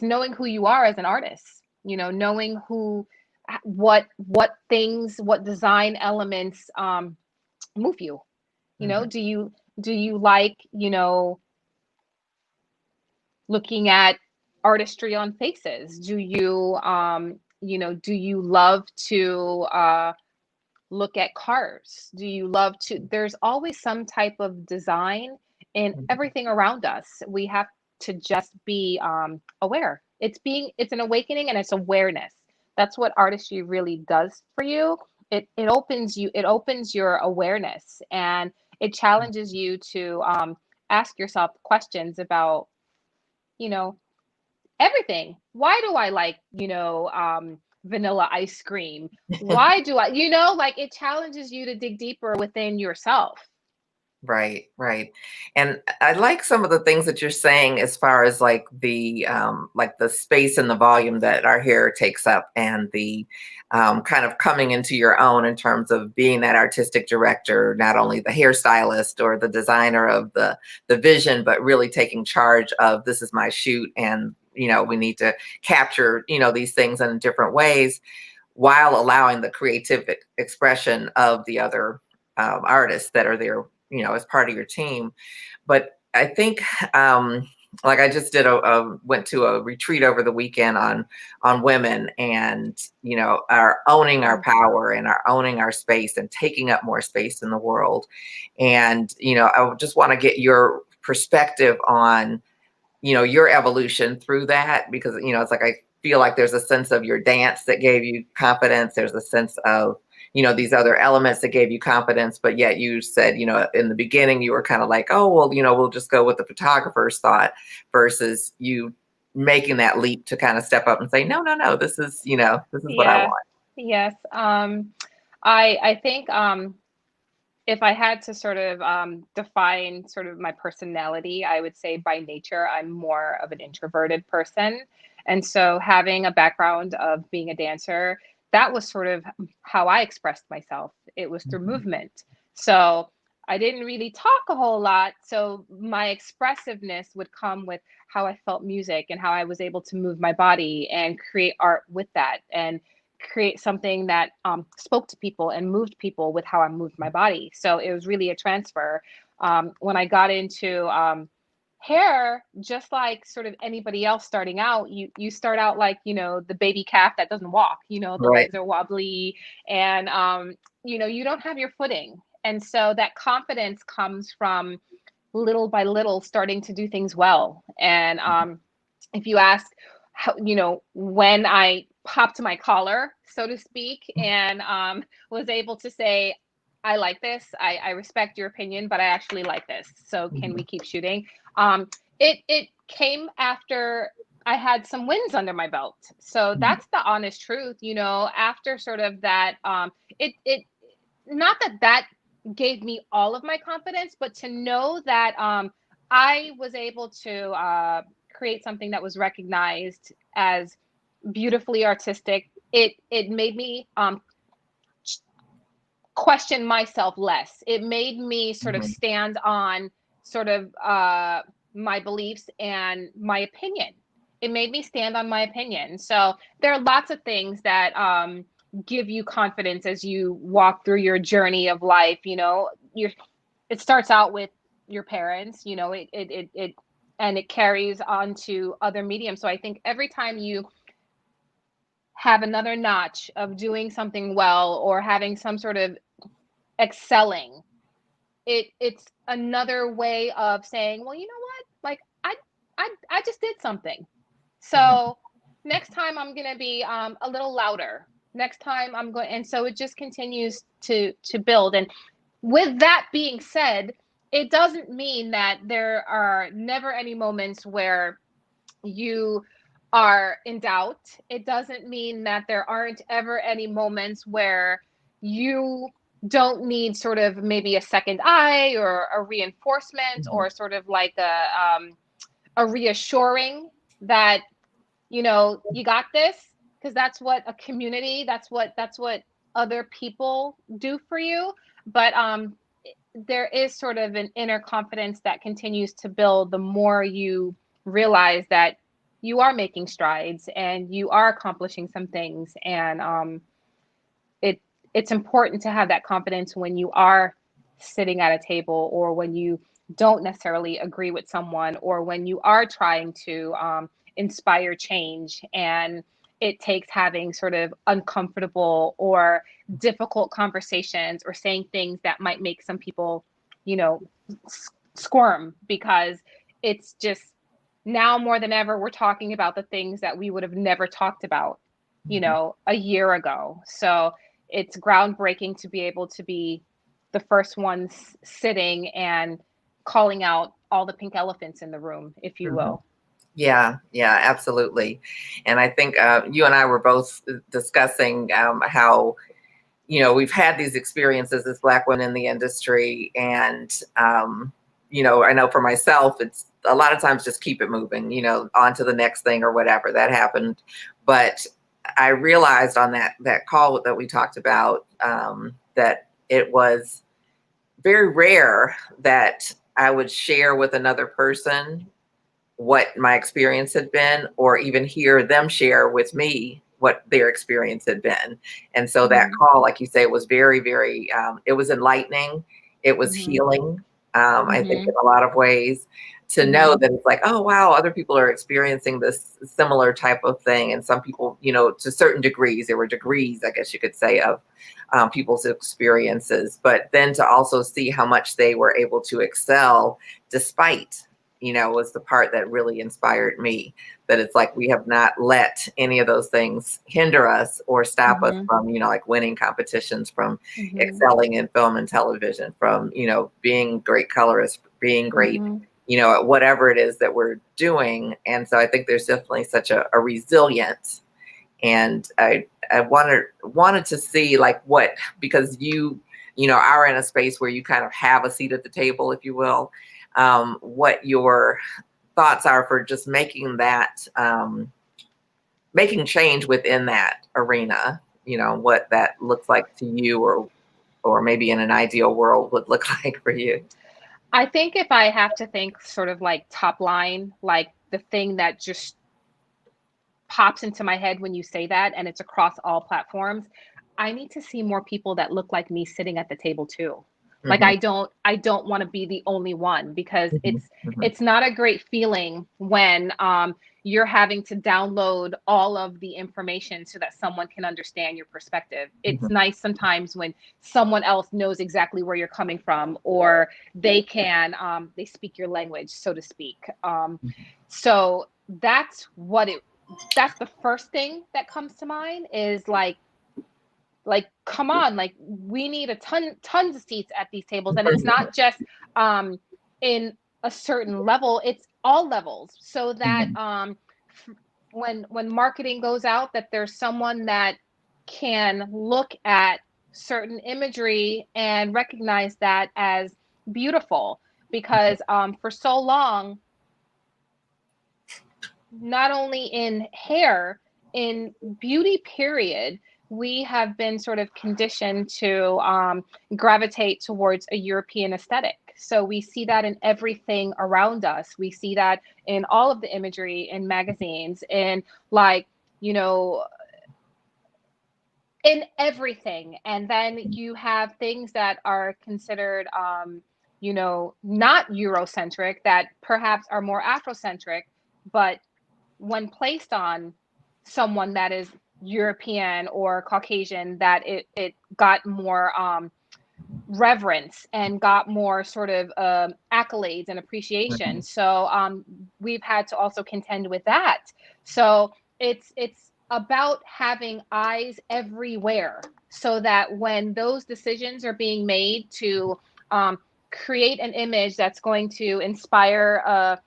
knowing who you are as an artist, you know, knowing what things, what design elements move you. You know, do you Do you like, looking at artistry on faces? Do you, do you love to look at cars? Do you love to? There's always some type of design in everything around us. We have to just be aware. It's an awakening and it's awareness. That's what artistry really does for you. It opens your awareness, and it challenges you to ask yourself questions about, you know, everything. Why do I like, vanilla ice cream? Why do I, like, it challenges you to dig deeper within yourself.
Right, right. And I like some of the things that you're saying as far as like the space and the volume that our hair takes up, and the kind of coming into your own in terms of being that artistic director, not only the hairstylist or the designer of the vision, but really taking charge of, this is my shoot, and we need to capture these things in different ways, while allowing the creative expression of the other artists that are there, as part of your team. But I think, like I just went to a retreat over the weekend on women, and, are owning our power and are owning our space and taking up more space in the world. And, I just want to get your perspective on, your evolution through that, because, it's like, I feel like there's a sense of your dance that gave you confidence. There's a sense of, these other elements that gave you confidence, but yet you said, in the beginning, you were kind of like, oh, well, we'll just go with the photographer's thought, versus you making that leap to kind of step up and say, no, this is what I want.
Yes. I think, if I had to sort of define sort of my personality, I would say by nature, I'm more of an introverted person. And so having a background of being a dancer, that was sort of how I expressed myself. It was through movement. So I didn't really talk a whole lot. So my expressiveness would come with how I felt music and how I was able to move my body and create art with that, and create something that spoke to people and moved people with how I moved my body. So it was really a transfer. When I got into hair, just like sort of anybody else starting out, you start out like, the baby calf that doesn't walk, the
Right.
legs are wobbly, and you don't have your footing. And so that confidence comes from little by little starting to do things well. And if you ask how, when I popped my collar, so to speak, and was able to say, I like this. I respect your opinion, but I actually like this. So can we keep shooting? It came after I had some wins under my belt. So that's the honest truth, after sort of that, it not that gave me all of my confidence, but to know that I was able to create something that was recognized as beautifully artistic. It made me question myself less. It made me sort of stand on sort of my beliefs and my opinion. It made me stand on my opinion. So there are lots of things that give you confidence as you walk through your journey of life. It starts out with your parents, and it carries on to other mediums. So I think every time you have another notch of doing something well, or having some sort of excelling, it's another way of saying, well, you know what? Like I just did something. So next time I'm going to be a little louder. Next time I'm going, and so it just continues to build. And with that being said, it doesn't mean that there are never any moments where you are in doubt. It doesn't mean that there aren't ever any moments where you don't need sort of maybe a second eye or a reinforcement, or sort of like a reassuring that, you got this, because that's what a community, that's what other people do for you. But there is sort of an inner confidence that continues to build the more you realize that you are making strides and you are accomplishing some things. And it's important to have that confidence when you are sitting at a table, or when you don't necessarily agree with someone, or when you are trying to inspire change, and it takes having sort of uncomfortable or difficult conversations, or saying things that might make some people, you know, squirm, because it's just, now more than ever, we're talking about the things that we would have never talked about, you know, a year ago. So it's groundbreaking to be able to be the first ones sitting and calling out all the pink elephants in the room, if you will.
Yeah, yeah, absolutely. And I think you and I were both discussing how, you know, we've had these experiences as Black women in the industry. And, you know, I know for myself, it's a lot of times just keep it moving, you know, on to the next thing or whatever that happened. But I realized on that call that we talked about that it was very rare that I would share with another person what my experience had been, or even hear them share with me what their experience had been. And so that call, like you say, was very, very, it was enlightening. It was healing, I think, in a lot of ways, to know that it's like, oh, wow, other people are experiencing this similar type of thing. And some people, you know, to certain degrees, there were degrees, I guess you could say, of people's experiences, but then to also see how much they were able to excel despite, you know, was the part that really inspired me. That it's like, we have not let any of those things hinder us or stop us from, you know, like winning competitions, from excelling in film and television, from, you know, being great colorists, being great, you know, at whatever it is that we're doing. And so I think there's definitely such a resilience. And I wanted to see, like, what, because you know, are in a space where you kind of have a seat at the table, if you will, what your thoughts are for just making that, making change within that arena, you know, what that looks like to you, or maybe in an ideal world would look like for you.
I think if I have to think sort of like top line, like the thing that just pops into my head when you say that, and it's across all platforms, I need to see more people that look like me sitting at the table too. Like, I don't want to be the only one, because it's not a great feeling when you're having to download all of the information so that someone can understand your perspective. It's nice sometimes when someone else knows exactly where you're coming from, or they can they speak your language, so to speak. So that's the first thing that comes to mind, is like, come on, like, we need tons of seats at these tables. And it's not just in a certain level, it's all levels, so that when marketing goes out, that there's someone that can look at certain imagery and recognize that as beautiful. Because for so long, not only in hair, in beauty period, we have been sort of conditioned to gravitate towards a European aesthetic. So we see that in everything around us. We see that in all of the imagery in magazines, and, like, you know, in everything. And then you have things that are considered, you know, not Eurocentric, that perhaps are more Afrocentric, but when placed on someone that is European or Caucasian, that it got more reverence and got more sort of accolades and appreciation. So we've had to also contend with that. So it's about having eyes everywhere, so that when those decisions are being made to create an image that's going to inspire a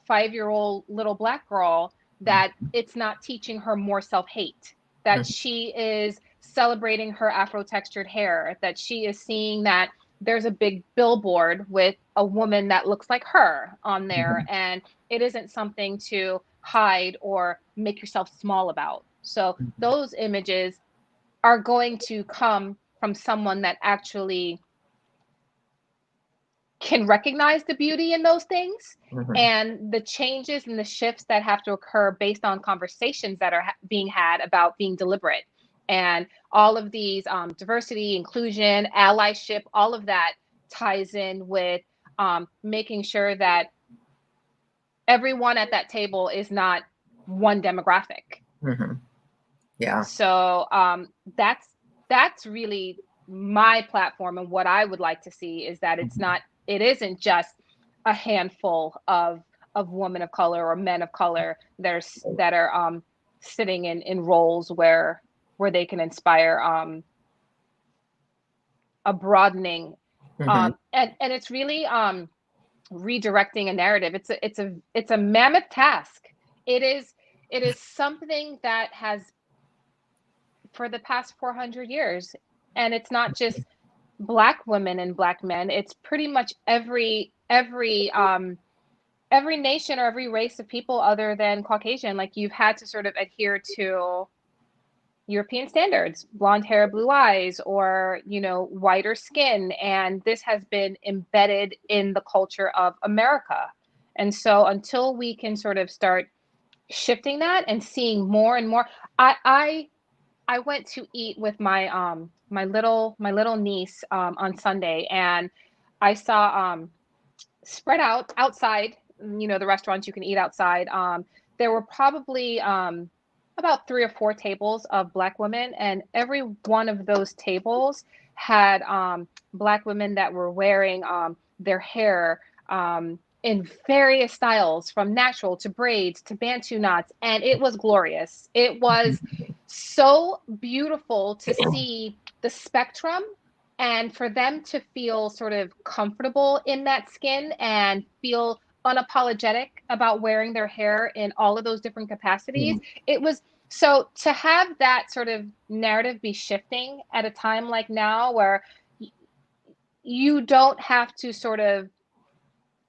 5-year-old little Black girl, that it's not teaching her more self-hate, that she is celebrating her Afro-textured hair, that she is seeing that there's a big billboard with a woman that looks like her on there, and it isn't something to hide or make yourself small about. So those images are going to come from someone that actually can recognize the beauty in those things, and the changes and the shifts that have to occur based on conversations that are being had about being deliberate, and all of these diversity, inclusion, allyship, all of that ties in with making sure that everyone at that table is not one demographic.
Mm-hmm. Yeah.
So that's really my platform, and what I would like to see is that it isn't just a handful of women of color or men of color that are sitting in roles where they can inspire a broadening, and it's really redirecting a narrative. It's a mammoth task. It is something that has, for the past 400 years, and it's not just Black women and Black men, it's pretty much every nation or every race of people other than Caucasian. Like, you've had to sort of adhere to European standards, blonde hair, blue eyes, or, whiter skin. And this has been embedded in the culture of America. And so until we can sort of start shifting that and seeing more and more, I went to eat with my my little niece on Sunday, and I saw spread out outside, the restaurants you can eat outside. There were probably about 3 or 4 tables of Black women, and every one of those tables had Black women that were wearing their hair in various styles, from natural to braids to Bantu knots, and it was glorious. It was so beautiful to see the spectrum, and for them to feel sort of comfortable in that skin and feel unapologetic about wearing their hair in all of those different capacities. It was so, to have that sort of narrative be shifting at a time like now, where you don't have to sort of,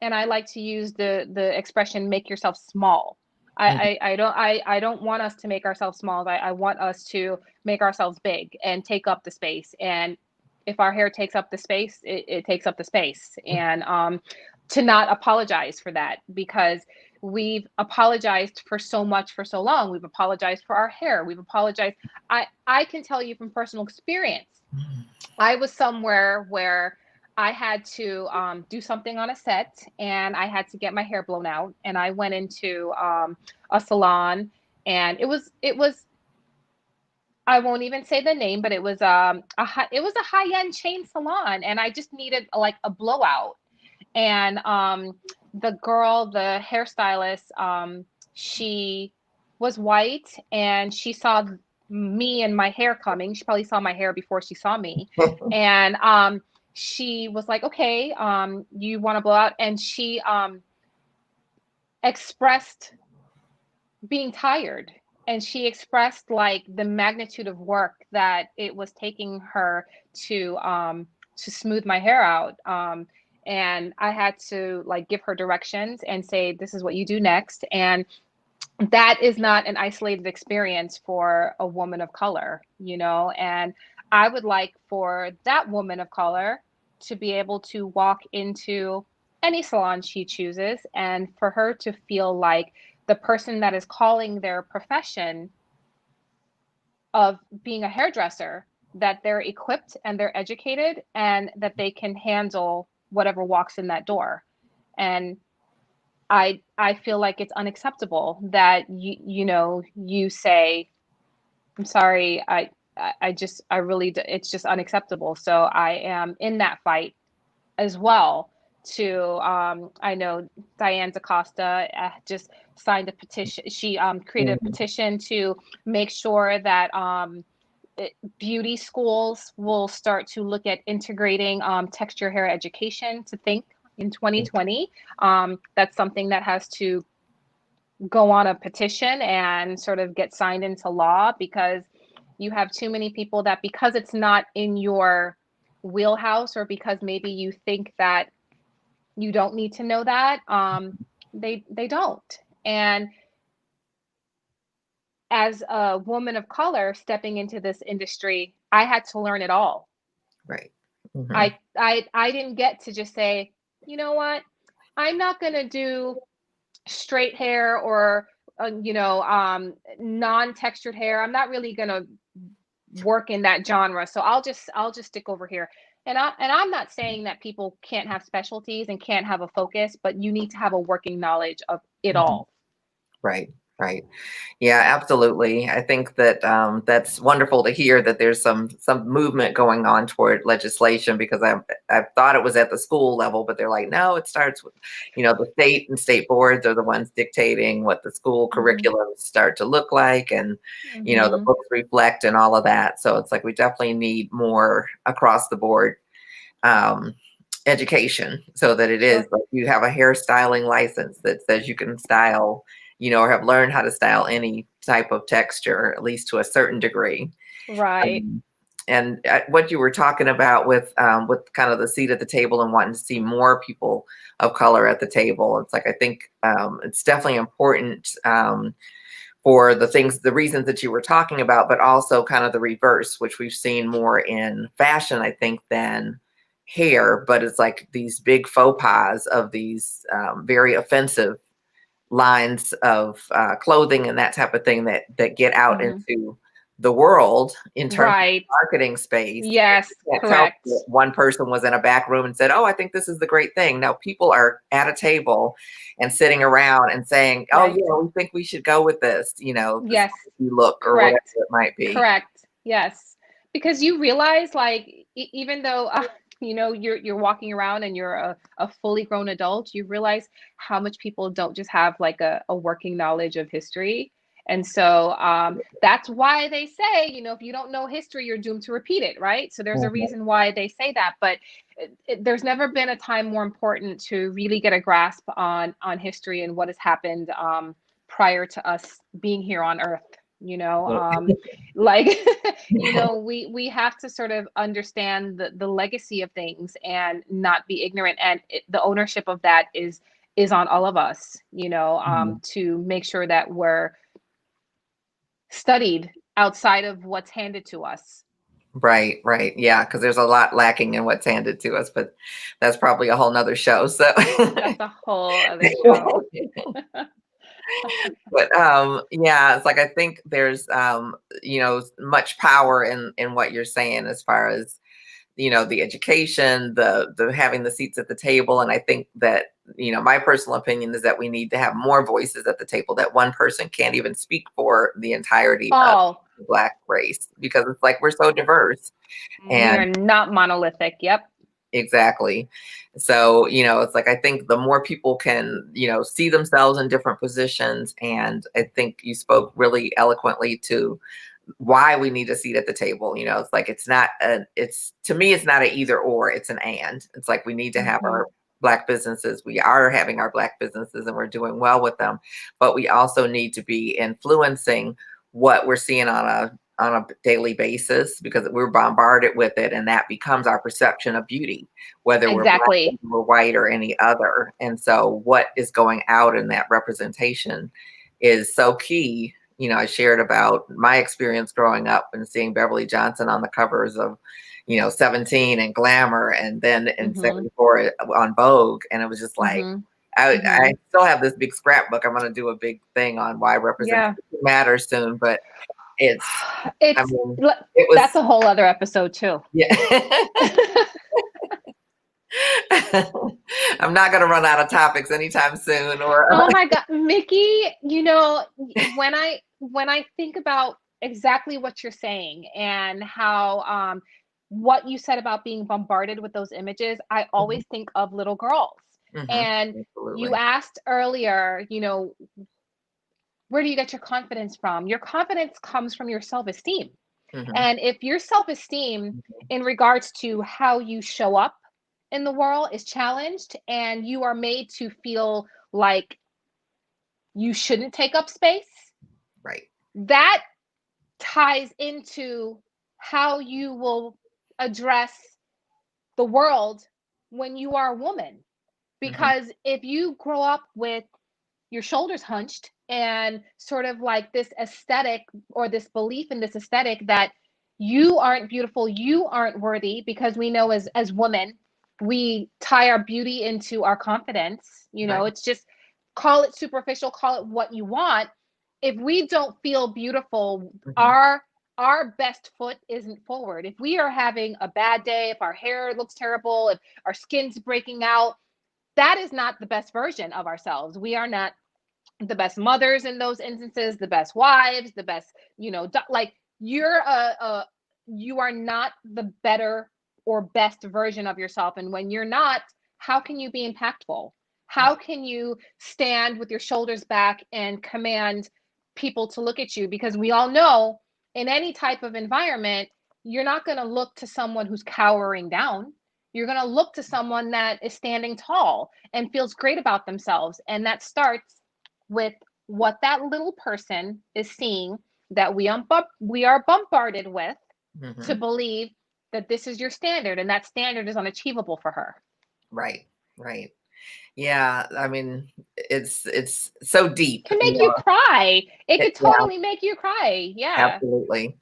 and I like to use the expression, make yourself small. I don't want us to make ourselves small. I want us to make ourselves big and take up the space. And if our hair takes up the space, it takes up the space. And to not apologize for that, because we've apologized for so much for so long. We've apologized for our hair. We've apologized. I can tell you from personal experience, I was somewhere where I had to do something on a set, and I had to get my hair blown out. And I went into a salon, and it was I won't even say the name, but it was a high-end chain salon, and I just needed like a blowout. And the hairstylist, she was white, and she saw me and my hair coming. She probably saw my hair before she saw me. And she was like, okay, you want to blow out? And she expressed being tired. And she expressed like the magnitude of work that it was taking her to smooth my hair out. And I had to like give her directions and say, this is what you do next. And that is not an isolated experience for a woman of color, and I would like for that woman of color to be able to walk into any salon she chooses, and for her to feel like the person that is calling their profession of being a hairdresser, that they're equipped and they're educated, and that they can handle whatever walks in that door. And I feel like it's unacceptable that you say, I'm sorry, it's just unacceptable. So I am in that fight as well to, I know Diane DaCosta just signed a petition. She created a petition to make sure that beauty schools will start to look at integrating texture hair education to think in 2020. That's something that has to go on a petition and sort of get signed into law, because you have too many people that, because it's not in your wheelhouse, or because maybe you think that you don't need to know that, they don't. And as a woman of color stepping into this industry, I had to learn it all.
Right.
I didn't get to just say, you know what, I'm not going to do straight hair or non-textured hair. I'm not really going to work in that genre, so I'll just stick over here. And I'm not saying that people can't have specialties and can't have a focus, but you need to have a working knowledge of it all.
Right. Right. Yeah, absolutely. I think that that's wonderful to hear that there's some movement going on toward legislation, because I thought it was at the school level, but they're like, no, it starts with, the state, and state boards are the ones dictating what the school curriculums start to look like, and the books reflect and all of that. So it's like we definitely need more across the board education, so that it is like you have a hairstyling license that says you can style, or have learned how to style any type of texture, at least to a certain degree.
Right.
And what you were talking about with kind of the seat at the table and wanting to see more people of color at the table, it's like, I think it's definitely important for the reasons that you were talking about, but also kind of the reverse, which we've seen more in fashion, I think, than hair. But it's like these big faux pas of these very offensive lines of clothing and that type of thing that get out into the world in terms of marketing space.
Yes, correct.
One person was in a back room and said, oh, I think this is the great thing. Now people are at a table and sitting around and saying, oh, yeah, we think we should go with this,
yes,
you look, or whatever it might be.
Correct. Yes. Because you realize, like, even though you're walking around and you're a fully grown adult, you realize how much people don't just have like a working knowledge of history. And so that's why they say, if you don't know history, you're doomed to repeat it, right? So there's a reason why they say that. But there's never been a time more important to really get a grasp on history and what has happened prior to us being here on Earth. Like, we have to sort of understand the legacy of things and not be ignorant. And the ownership of that is on all of us, to make sure that we're studied outside of what's handed to us.
Right. Yeah, because there's a lot lacking in what's handed to us, but that's probably a whole nother show. So
that's a whole other show.
But yeah, it's like, I think there's much power in what you're saying, as far as the education, the having the seats at the table. And I think that my personal opinion is that we need to have more voices at the table, that one person can't even speak for the entirety of the Black race, because it's like we're so diverse and
we're not monolithic. Yep.
Exactly. So, it's like, I think the more people can, see themselves in different positions. And I think you spoke really eloquently to why we need a seat at the table. It's like, to me, it's not an either or, it's an and. It's like, we need to have our Black businesses. We are having our Black businesses and we're doing well with them, but we also need to be influencing what we're seeing on a daily basis, because we're bombarded with it, and that becomes our perception of beauty, whether we're Black, we're white, or any other. And so what is going out in that representation is so key. I shared about my experience growing up and seeing Beverly Johnson on the covers of 17 and Glamour, and then in 74 on Vogue, and it was just like, I still have this big scrapbook. I'm going to do a big thing on why representation matters soon, but
that's a whole other episode too.
Yeah. I'm not going to run out of topics anytime soon.
Oh my God, Miki, when I think about exactly what you're saying and how what you said about being bombarded with those images, I always think of little girls. And you asked earlier, where do you get your confidence from? Your confidence comes from your self-esteem. And if your self-esteem in regards to how you show up in the world is challenged, and you are made to feel like you shouldn't take up space,
right,
that ties into how you will address the world when you are a woman. Because if you grow up with your shoulders hunched and sort of like this aesthetic, or this belief in this aesthetic that you aren't beautiful, you aren't worthy, because we know as women, we tie our beauty into our confidence. It's just, call it superficial, call it what you want. If we don't feel beautiful, our our best foot isn't forward. If we are having a bad day, if our hair looks terrible, if our skin's breaking out, that is not the best version of ourselves. We are not the best mothers in those instances, the best wives, the best, like you are not the better or best version of yourself. And when you're not, how can you be impactful? How can you stand with your shoulders back and command people to look at you? Because we all know in any type of environment, you're not going to look to someone who's cowering down. You're going to look to someone that is standing tall and feels great about themselves. And that starts with what that little person is seeing that we are bombarded with to believe that this is your standard, and that standard is unachievable for her.
Right. Yeah, I mean, it's so deep.
It can make you cry. It could totally make you cry. Yeah.
Absolutely.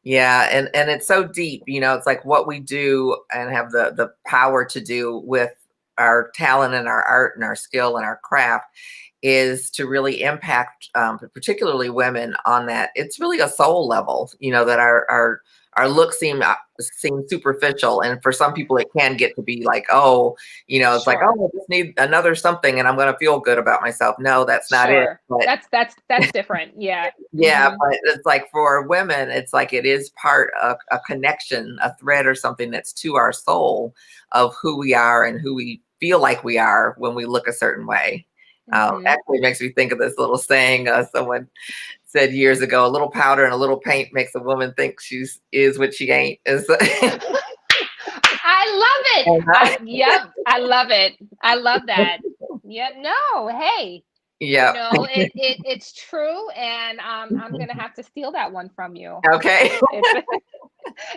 Yeah, and it's so deep, it's like what we do and have the power to do with our talent and our art and our skill and our craft is to really impact particularly women on that. It's really a soul level, that our looks seem superficial, and for some people it can get to be like, oh, it's like, oh, I just need another something and I'm going to feel good about myself. No, that's not it.
But that's different. Yeah.
Yeah. But it's like for women, it's like it is part of a connection, a thread or something that's to our soul of who we are and who we feel like we are when we look a certain way. Actually makes me think of this little saying someone said years ago: a little powder and a little paint makes a woman think she is what she ain't.
I love it. Yep. I love it. I love that. Yeah. No. Hey.
Yeah.
It's true, and I'm gonna have to steal that one from you.
Okay.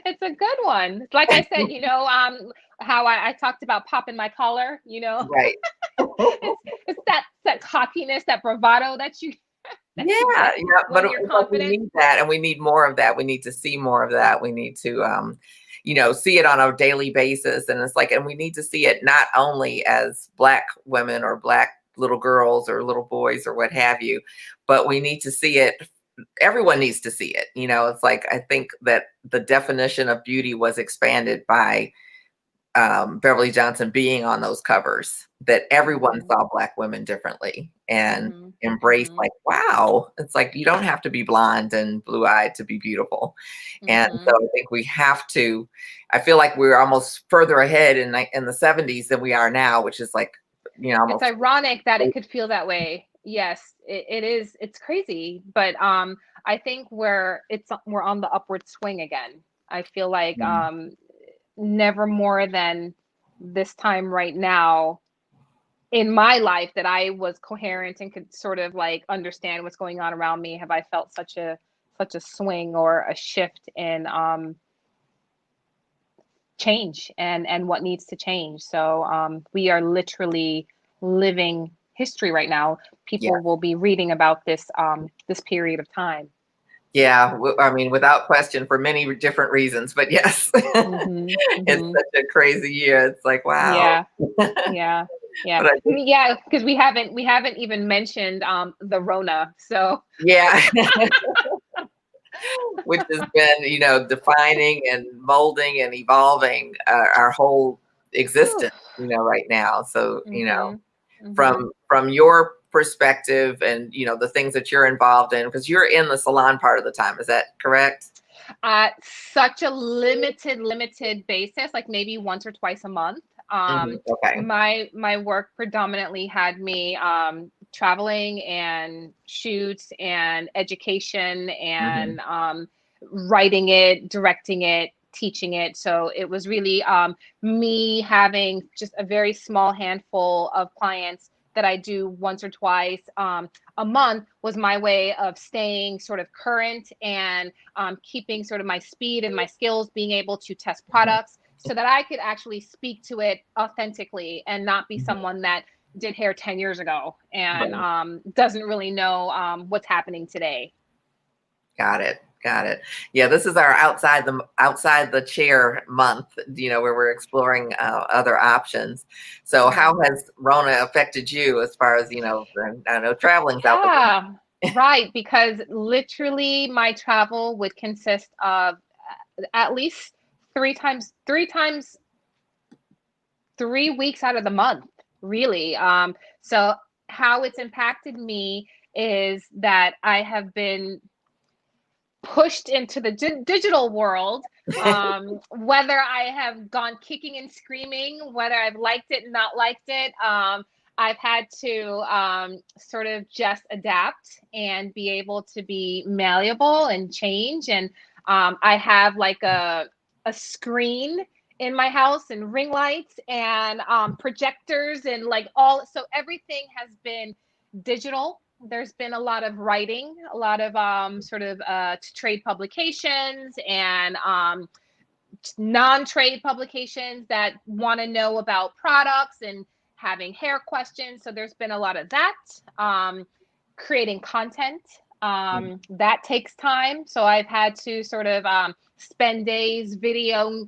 It's a good one. Like I said, how I talked about popping my collar.
Right.
it's that cockiness, that bravado that you.
But we need that, and we need more of that. We need to see more of that. We need to see it on a daily basis, and it's like, and we need to see it not only as Black women or Black little girls or little boys or what have you, but we need to see it. Everyone needs to see it. It's like, I think that the definition of beauty was expanded by Beverly Johnson being on those covers, that everyone saw Black women differently and embraced, like, wow, it's like, you don't have to be blonde and blue-eyed to be beautiful. And so I think we have to, I feel like we're almost further ahead in the 70s than we are now, which is like,
it's ironic that it could feel that way. Yes, it is. It's crazy. But I think we're on the upward swing again. I feel like never more than this time right now in my life that I was coherent and could sort of like understand what's going on around me have I felt such a swing or a shift in change and what needs to change. So we are literally living history right now. People will be reading about this period of time.
Yeah, I mean, without question, for many different reasons, but yes, it's such a crazy year. It's like, wow.
Yeah. Because we haven't even mentioned the Rona. So
yeah, which has been defining and molding and evolving our whole existence, right now. So from your perspective and the things that you're involved in, because you're in the salon part of the time, is that correct?
Such a limited basis, like maybe once or twice a month.
Okay.
My work predominantly had me traveling and shoots and education and writing it, directing it, teaching it. So it was really me having just a very small handful of clients that I do once or twice a month was my way of staying sort of current and keeping sort of my speed and my skills, being able to test products so that I could actually speak to it authentically and not be someone that did hair 10 years ago and doesn't really know what's happening today.
Got it. Yeah, this is our outside the chair month, where we're exploring other options. So how has Rona affected you as far as, I know traveling's out there?
Right, because literally my travel would consist of at least three times 3 weeks out of the month, really. So how it's impacted me is that I have been pushed into the digital world, whether I have gone kicking and screaming, whether I've liked it, not liked it. I've had to sort of just adapt and be able to be malleable and change. And I have like a screen in my house and ring lights and projectors and like all. So everything has been digital. There's been a lot of writing, a lot of sort of trade publications and non-trade publications that want to know about products and having hair questions. So there's been a lot of that. Creating content, that takes time. So I've had to sort of spend days videoing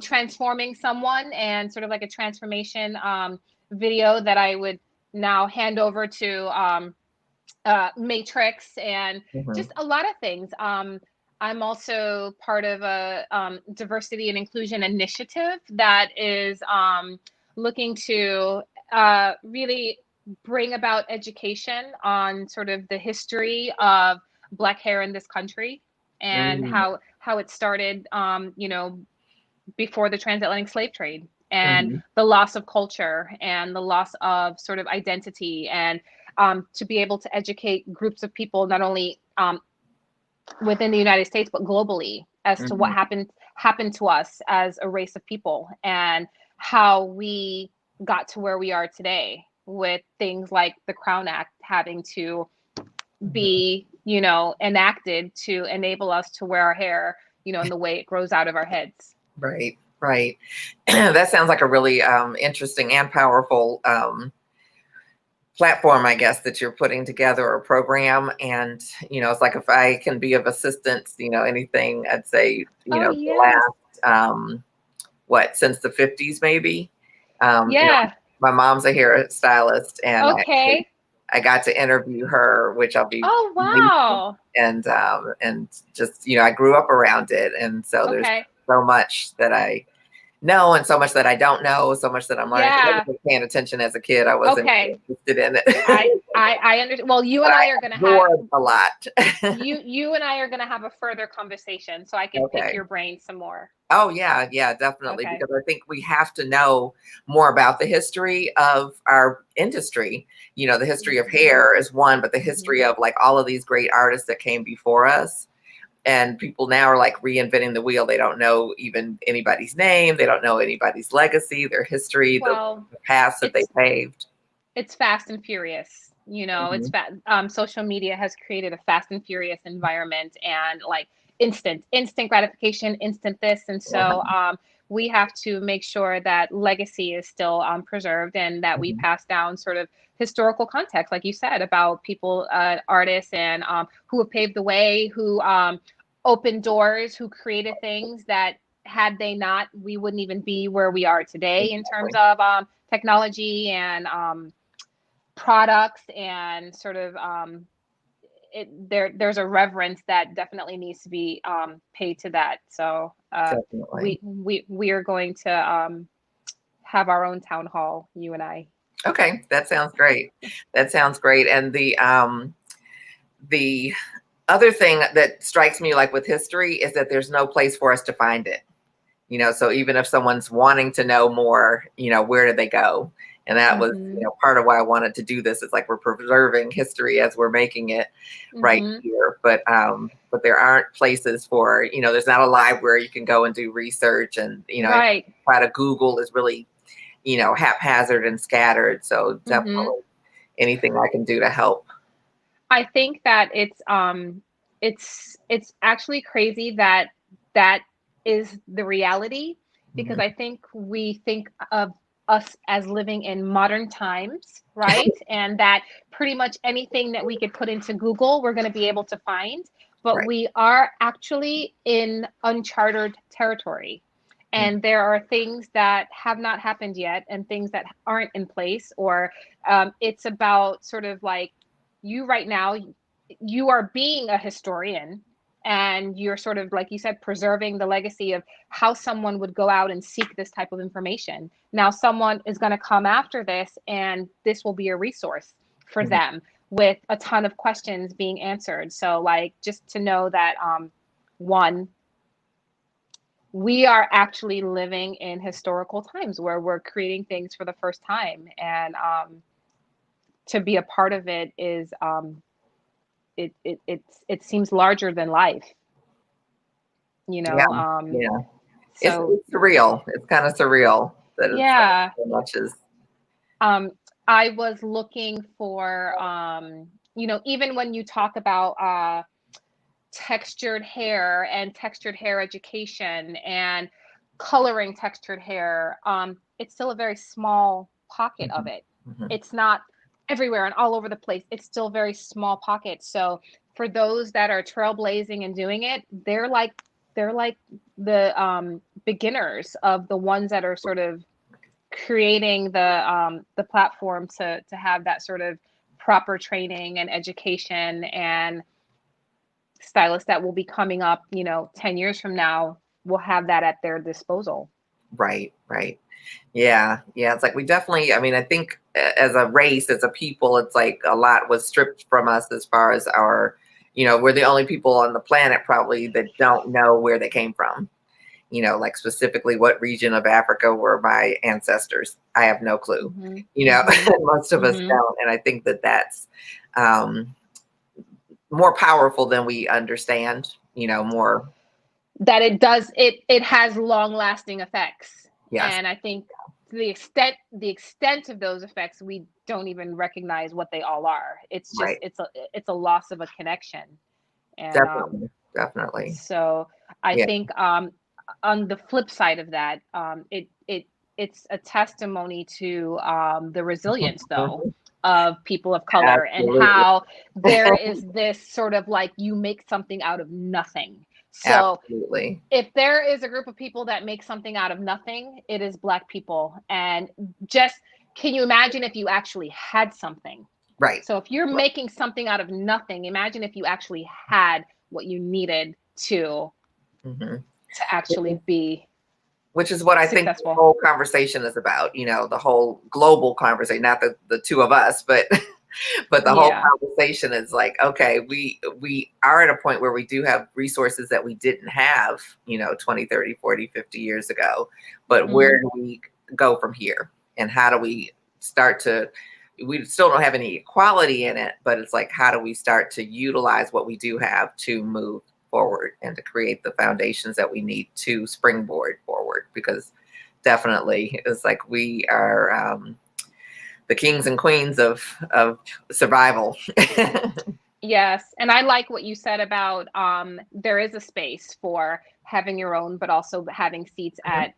transforming someone, and sort of like a transformation video that I would now hand over to Matrix, and just a lot of things. I'm also part of a diversity and inclusion initiative that is looking to really bring about education on sort of the history of Black hair in this country, and how it started, before the transatlantic slave trade, and the loss of culture and the loss of sort of identity, and to be able to educate groups of people, not only within the United States, but globally, as to what happened to us as a race of people, and how we got to where we are today, with things like the Crown Act having to be, enacted to enable us to wear our hair, in the way it grows out of our heads.
Right, right. That sounds like a really interesting and powerful platform, I guess, that you're putting together, or program. And, it's like, if I can be of assistance, anything, I'd say, the last, since the 50s, maybe. My mom's a hairstylist, and I got to interview her, which I'll be.
Oh, wow.
And just, I grew up around it. And so there's so much that I know, and so much that I don't know, so much that I'm learning. I wasn't paying attention as a kid. I wasn't interested in it.
I understand. Well, you and I are going to have
a lot.
you and I are going to have a further conversation, so I can pick your brain some more.
Oh, yeah, definitely. Because I think we have to know more about the history of our industry. The history of hair is one, but the history of like all of these great artists that came before us. And people now are like reinventing the wheel. They don't know even anybody's name. They don't know anybody's legacy, their history, the paths that they paved.
It's fast and furious. It's social media has created a fast and furious environment, and like instant gratification, instant this. And so we have to make sure that legacy is still preserved, and that we pass down sort of historical context, like you said, about people, artists, and who have paved the way, who opened doors, who created things that had they not, we wouldn't even be where we are today in terms of technology and products, and sort of there's a reverence that definitely needs to be paid to that. So we are going to have our own town hall, you and I.
Okay, that sounds great. And the other thing that strikes me, like with history, is that there's no place for us to find it. So even if someone's wanting to know more, where do they go? And that was, part of why I wanted to do this. Is like, we're preserving history as we're making it right here. But there aren't places for, there's not a library you can go and do research, and, try to Google is really, haphazard and scattered. So definitely anything I can do to help.
I think that it's actually crazy that is the reality, because I think we think of us as living in modern times, right? And that pretty much anything that we could put into Google, we're going to be able to find. But we are actually in uncharted territory. And there are things that have not happened yet, and things that aren't in place, or it's about sort of like you right now, you are being a historian, and you're sort of, like you said, preserving the legacy of how someone would go out and seek this type of information. Now someone is going to come after this, and this will be a resource for them with a ton of questions being answered. So like, just to know that, one, we are actually living in historical times where we're creating things for the first time. And to be a part of it is, it seems larger than life, you know?
So it's surreal. It's kind of surreal that it's so much as.
I was looking for, you know, even when you talk about textured hair and textured hair education and coloring textured hair, it's still a very small pocket of it. It's not everywhere and all over the place. It's still very small pockets. So for those that are trailblazing and doing it, they're like the beginners of the ones that are sort of creating the platform to have that sort of proper training and education. And stylists that will be coming up, you know, 10 years from now will have that at their disposal.
Right. Yeah. It's like we definitely, I mean, I think as a race, as a people, it's like a lot was stripped from us as far as our, you know, we're the only people on the planet probably that don't know where they came from. You know, like specifically what region of Africa were my ancestors. I have no clue. You know, most of us don't. And I think that that's more powerful than we understand, you know, more.
That it has long lasting effects.
Yes.
And I think to the extent of those effects, we don't even recognize what they all are. It's just, it's a loss of a connection. And
definitely.
So I think, on the flip side of that, it's a testimony to the resilience, though, of people of color. Absolutely. And how there is this sort of like, you make something out of nothing. So
Absolutely.
If there is a group of people that make something out of nothing, it is Black people. And just, can you imagine if you actually had something?
Right.
So if you're making something out of nothing, imagine if you actually had what you needed to actually be.
Which is what I think the whole conversation is about, you know, the whole global conversation, not the two of us, but the whole conversation is like, okay, we are at a point where we do have resources that we didn't have, you know, 20, 30, 40, 50 years ago. But where do we go from here? And how do we start to, we still don't have any equality in it, but it's like, how do we start to utilize what we do have to move forward and to create the foundations that we need to springboard forward? Because definitely it's like we are the kings and queens of survival.
Yes. And I like what you said about there is a space for having your own, but also having seats at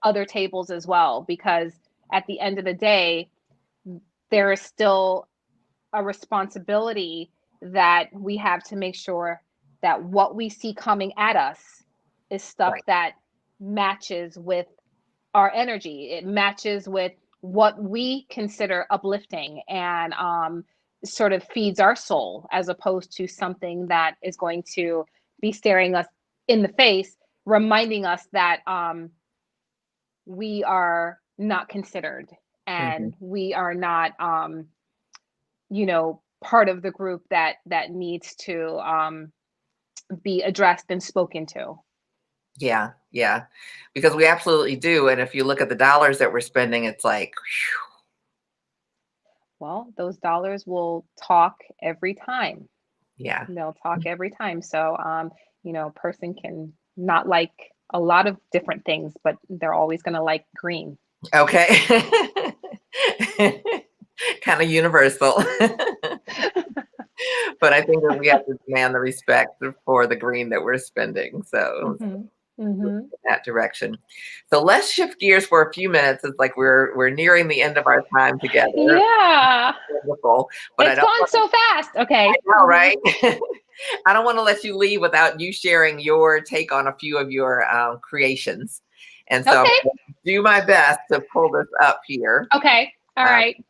other tables as well, because at the end of the day, there is still a responsibility that we have to make sure that what we see coming at us is stuff that matches with our energy. It matches with what we consider uplifting and sort of feeds our soul, as opposed to something that is going to be staring us in the face, reminding us that we are not considered and we are not, you know, part of the group that needs to be addressed and spoken to.
Yeah, because we absolutely do. And if you look at the dollars that we're spending, it's like, whew.
Well, those dollars will talk every time.
Yeah,
they'll talk every time. So, you know, a person can not like a lot of different things, but they're always going to like green.
Okay. Kind of universal. But I think that we have to demand the respect for the green that we're spending. So in that direction. So let's shift gears for a few minutes. It's like we're nearing the end of our time together.
Yeah.
Wonderful. But
it's gone so fast. Okay.
I know, right? I don't want to let you leave without you sharing your take on a few of your creations. And so I'll do my best to pull this up here.
Okay. All right.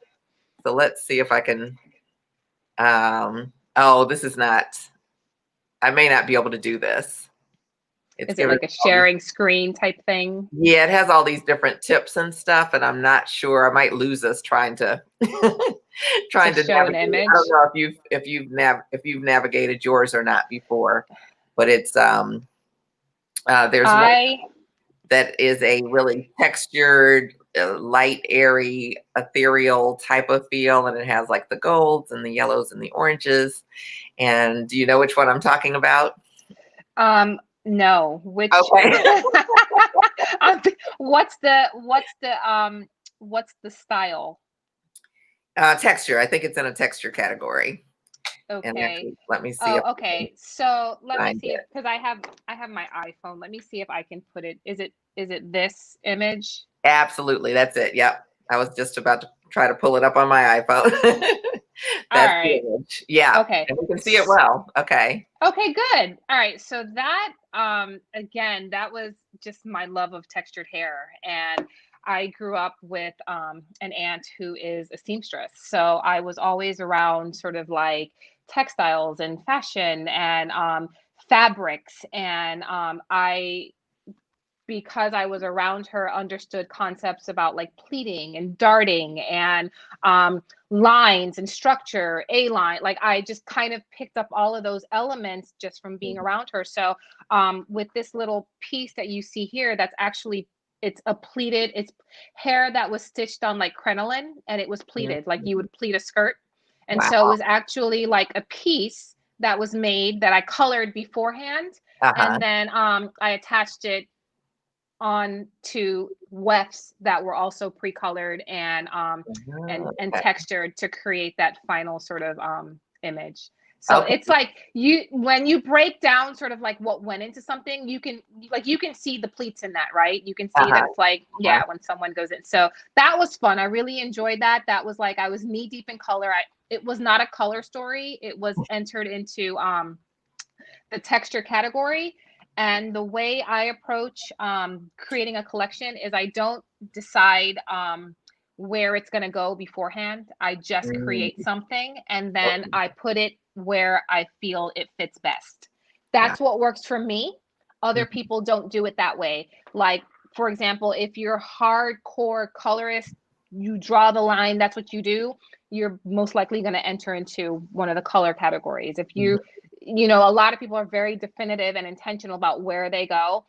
So let's see if I can Oh, this is not, I may not be able to do this.
Is it like a sharing screen type thing?
Yeah, it has all these different tips and stuff, and I'm not sure. I might lose us trying to trying to
show
navigate.
An image.
I don't know if you've navigated yours or not before, but it's there's one that is a really textured, light, airy, ethereal type of feel, and it has like the golds and the yellows and the oranges. And do you know which one I'm talking about?
No. Which?
Okay.
What's the style?
Texture. I think it's in a texture category.
Okay.
And actually, let me see.
Oh, okay. So let me see, because I have my iPhone. Let me see if I can put it. Is it this image?
Absolutely. That's it. Yep. I was just about to try to pull it up on my iPhone. That's
all right.
the image. Yeah.
Okay.
And we can see it well. Okay.
Okay, good. All right. So that again, that was just my love of textured hair. And I grew up with an aunt who is a seamstress. So I was always around sort of like textiles and fashion and fabrics. And because I was around her, understood concepts about like pleating and darting and lines and structure, a line. Like I just kind of picked up all of those elements just from being around her. So with this little piece that you see here, that's actually, it's hair that was stitched on like crinoline, and it was pleated like you would pleat a skirt. And so it was actually like a piece that was made that I colored beforehand. And then I attached it on to wefts that were also pre-colored and textured to create that final sort of image. So it's like when you break down sort of like what went into something, you can see the pleats in that, right? You can see that it's like, when someone goes in. So that was fun. I really enjoyed that. That was like, I was knee deep in color. It was not a color story. It was entered into the texture category. And the way I approach creating a collection is I don't decide where it's going to go beforehand. I just create something, and then I put it where I feel it fits best. That's what works for me. Other people don't do it that way. Like, for example, if you're hardcore colorist, you draw the line, that's what you do, you're most likely going to enter into one of the color categories. If you a lot of people are very definitive and intentional about where they go.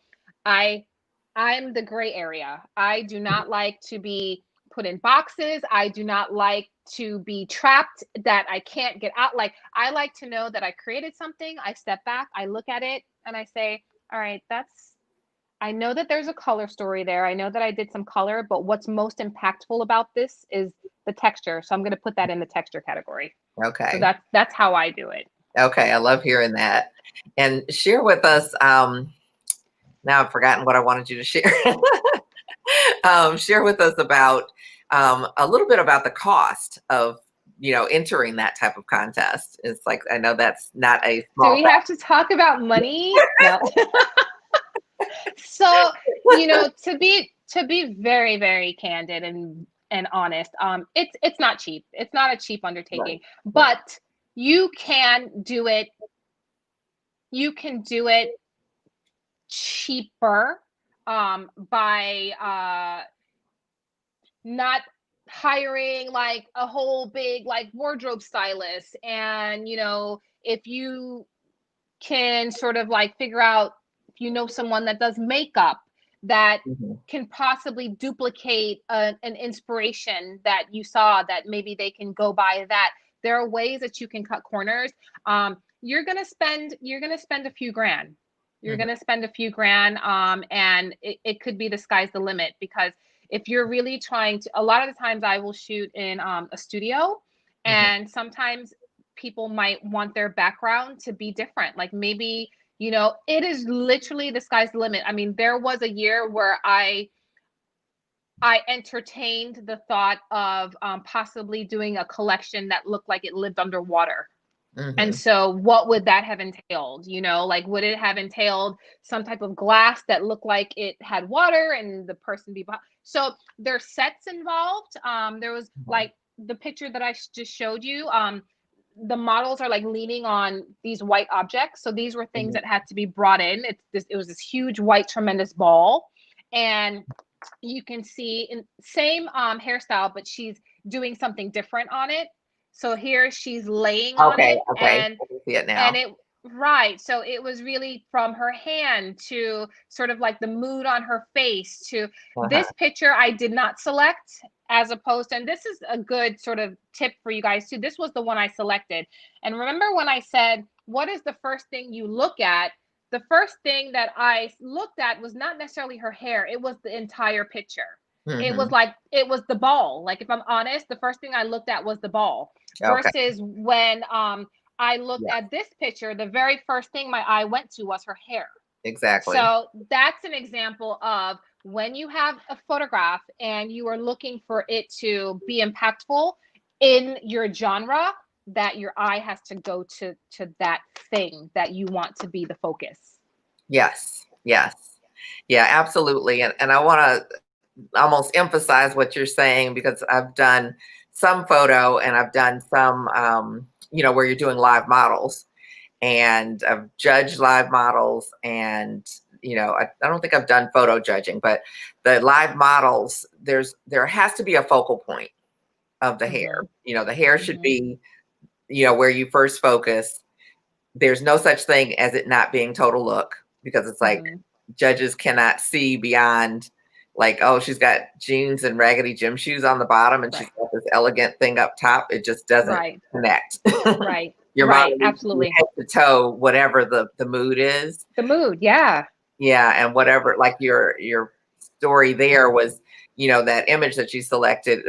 I'm the gray area. I do not like to be put in boxes. I do not like to be trapped that I can't get out. Like, I like to know that I created something. I step back, I look at it, and I say, all right, I know that there's a color story there. I know that I did some color, but what's most impactful about this is the texture. So I'm going to put that in the texture category.
Okay.
So that's how I do it.
Okay, I love hearing that. And share with us, now I've forgotten what I wanted you to share. Share with us about a little bit about the cost of, entering that type of contest. It's like, I know that's not a small.
Do we have to talk about money? No. So, to be very, very candid and honest, it's not cheap. It's not a cheap undertaking, but you can do it. You can do it cheaper by not hiring like a whole big like wardrobe stylist. And if you can sort of like figure out, if someone that does makeup that can possibly duplicate an inspiration that you saw, that maybe they can go by that. There are ways that you can cut corners. You're gonna spend a few grand. You're gonna spend a few grand, and it could be the sky's the limit, because if you're really trying to, a lot of the times I will shoot in a studio, and sometimes people might want their background to be different. Like maybe, it is literally the sky's the limit. I mean, there was a year where I entertained the thought of possibly doing a collection that looked like it lived underwater. And so what would that have entailed? Like, would it have entailed some type of glass that looked like it had water and the person be behind? So there's sets involved. There was like the picture that I just showed you. the models are like leaning on these white objects. So these were things that had to be brought in. It was this huge white tremendous ball, and you can see in same hairstyle, but she's doing something different on it. So here she's laying on it,
and I can see it now.
And it right. So it was really from her hand to sort of like the mood on her face to this picture I did not select, as opposed to, and this is a good sort of tip for you guys too. This was the one I selected. And remember when I said, what is the first thing you look at? The first thing that I looked at was not necessarily her hair. It was the entire picture. It was like, it was the ball. Like, if I'm honest, the first thing I looked at was the ball versus when I looked at this picture, the very first thing my eye went to was her hair.
Exactly.
So that's an example of when you have a photograph and you are looking for it to be impactful in your genre, that your eye has to go to that thing that you want to be the focus.
Yes. Yes. Yeah, absolutely. And I want to almost emphasize what you're saying, because I've done some photo and I've done some, you know, where you're doing live models, and I've judged live models, and, you know, I don't think I've done photo judging, but the live models, there has to be a focal point of the hair. You know, the hair should be, you know, where you first focus. There's no such thing as it not being total look, because it's like judges cannot see beyond, like, oh, she's got jeans and raggedy gym shoes on the bottom and she's got this elegant thing up top. It just doesn't connect. Your model
absolutely,
head to toe, whatever the mood is.
The mood, yeah.
And whatever, like your story there was, you know, that image that you selected,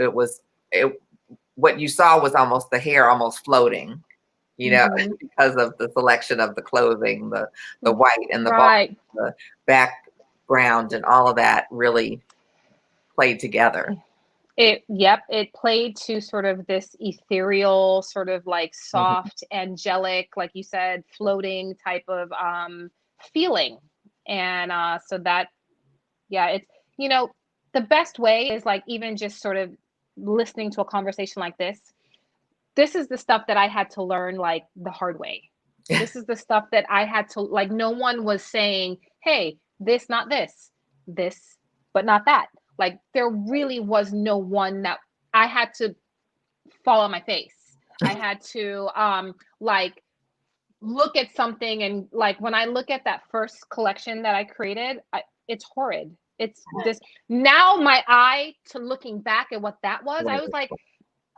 what you saw was almost the hair almost floating, you know, because of the selection of the clothing, the white and the ball, the background and all of that really played together.
It played to sort of this ethereal, sort of like soft, angelic, like you said, floating type of feeling. And so that, it's, you know, the best way is like even just sort of listening to a conversation like this. This is the stuff that I had to learn like the hard way. This is the stuff that I had to, like, no one was saying, hey, this, not this, this, but not that. Like, there really was no one that I had to fall on my face. I had to like look at something, and like when I look at that first collection that I created, it's horrid. It's this, now my eye to looking back at what that was, I was like,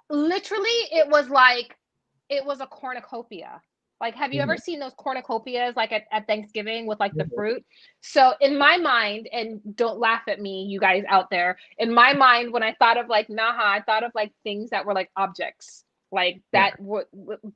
literally, it was a cornucopia. Like, have you ever seen those cornucopias like at Thanksgiving with like the fruit? So in my mind, and don't laugh at me, you guys out there, in my mind, when I thought of like NAHA, I thought of like things that were like objects, like that were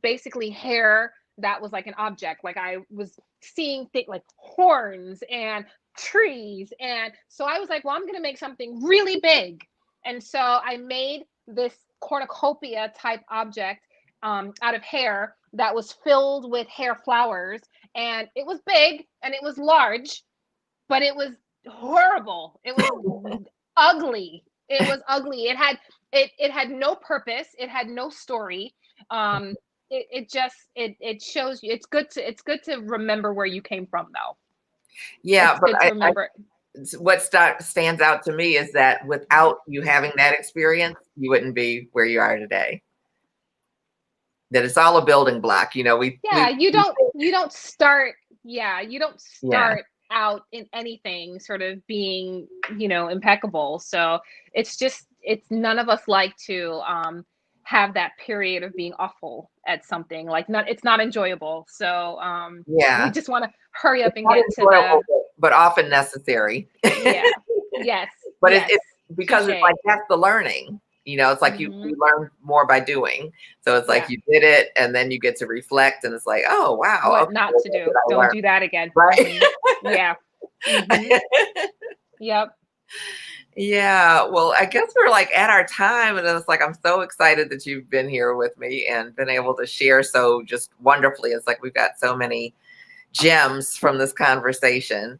basically hair that was like an object. Like I was seeing things like horns and trees. And so I was like, well, I'm going to make something really big. And so I made this cornucopia type object out of hair that was filled with hair flowers, and it was big and it was large, but it was horrible. It was ugly. It was ugly. It had no purpose. It had no story. It shows you. It's good to remember where you came from, though.
Yeah, but what stands out to me is that without you having that experience, you wouldn't be where you are today. That it's all a building block, you know. You don't start
out in anything sort of being, you know, impeccable. So it's none of us like to have that period of being awful at something. Like, it's not enjoyable. So we just want to hurry up and get to
but often necessary.
Yes.
But it's because it's like, that's the learning. You know, it's like you learn more by doing. So it's like you did it, and then you get to reflect, and it's like, oh wow,
what not to do. Don't do that again.
Right?
Yep.
Yeah. Well, I guess we're like at our time, and it's like, I'm so excited that you've been here with me and been able to share so just wonderfully. It's like we've got so many gems from this conversation.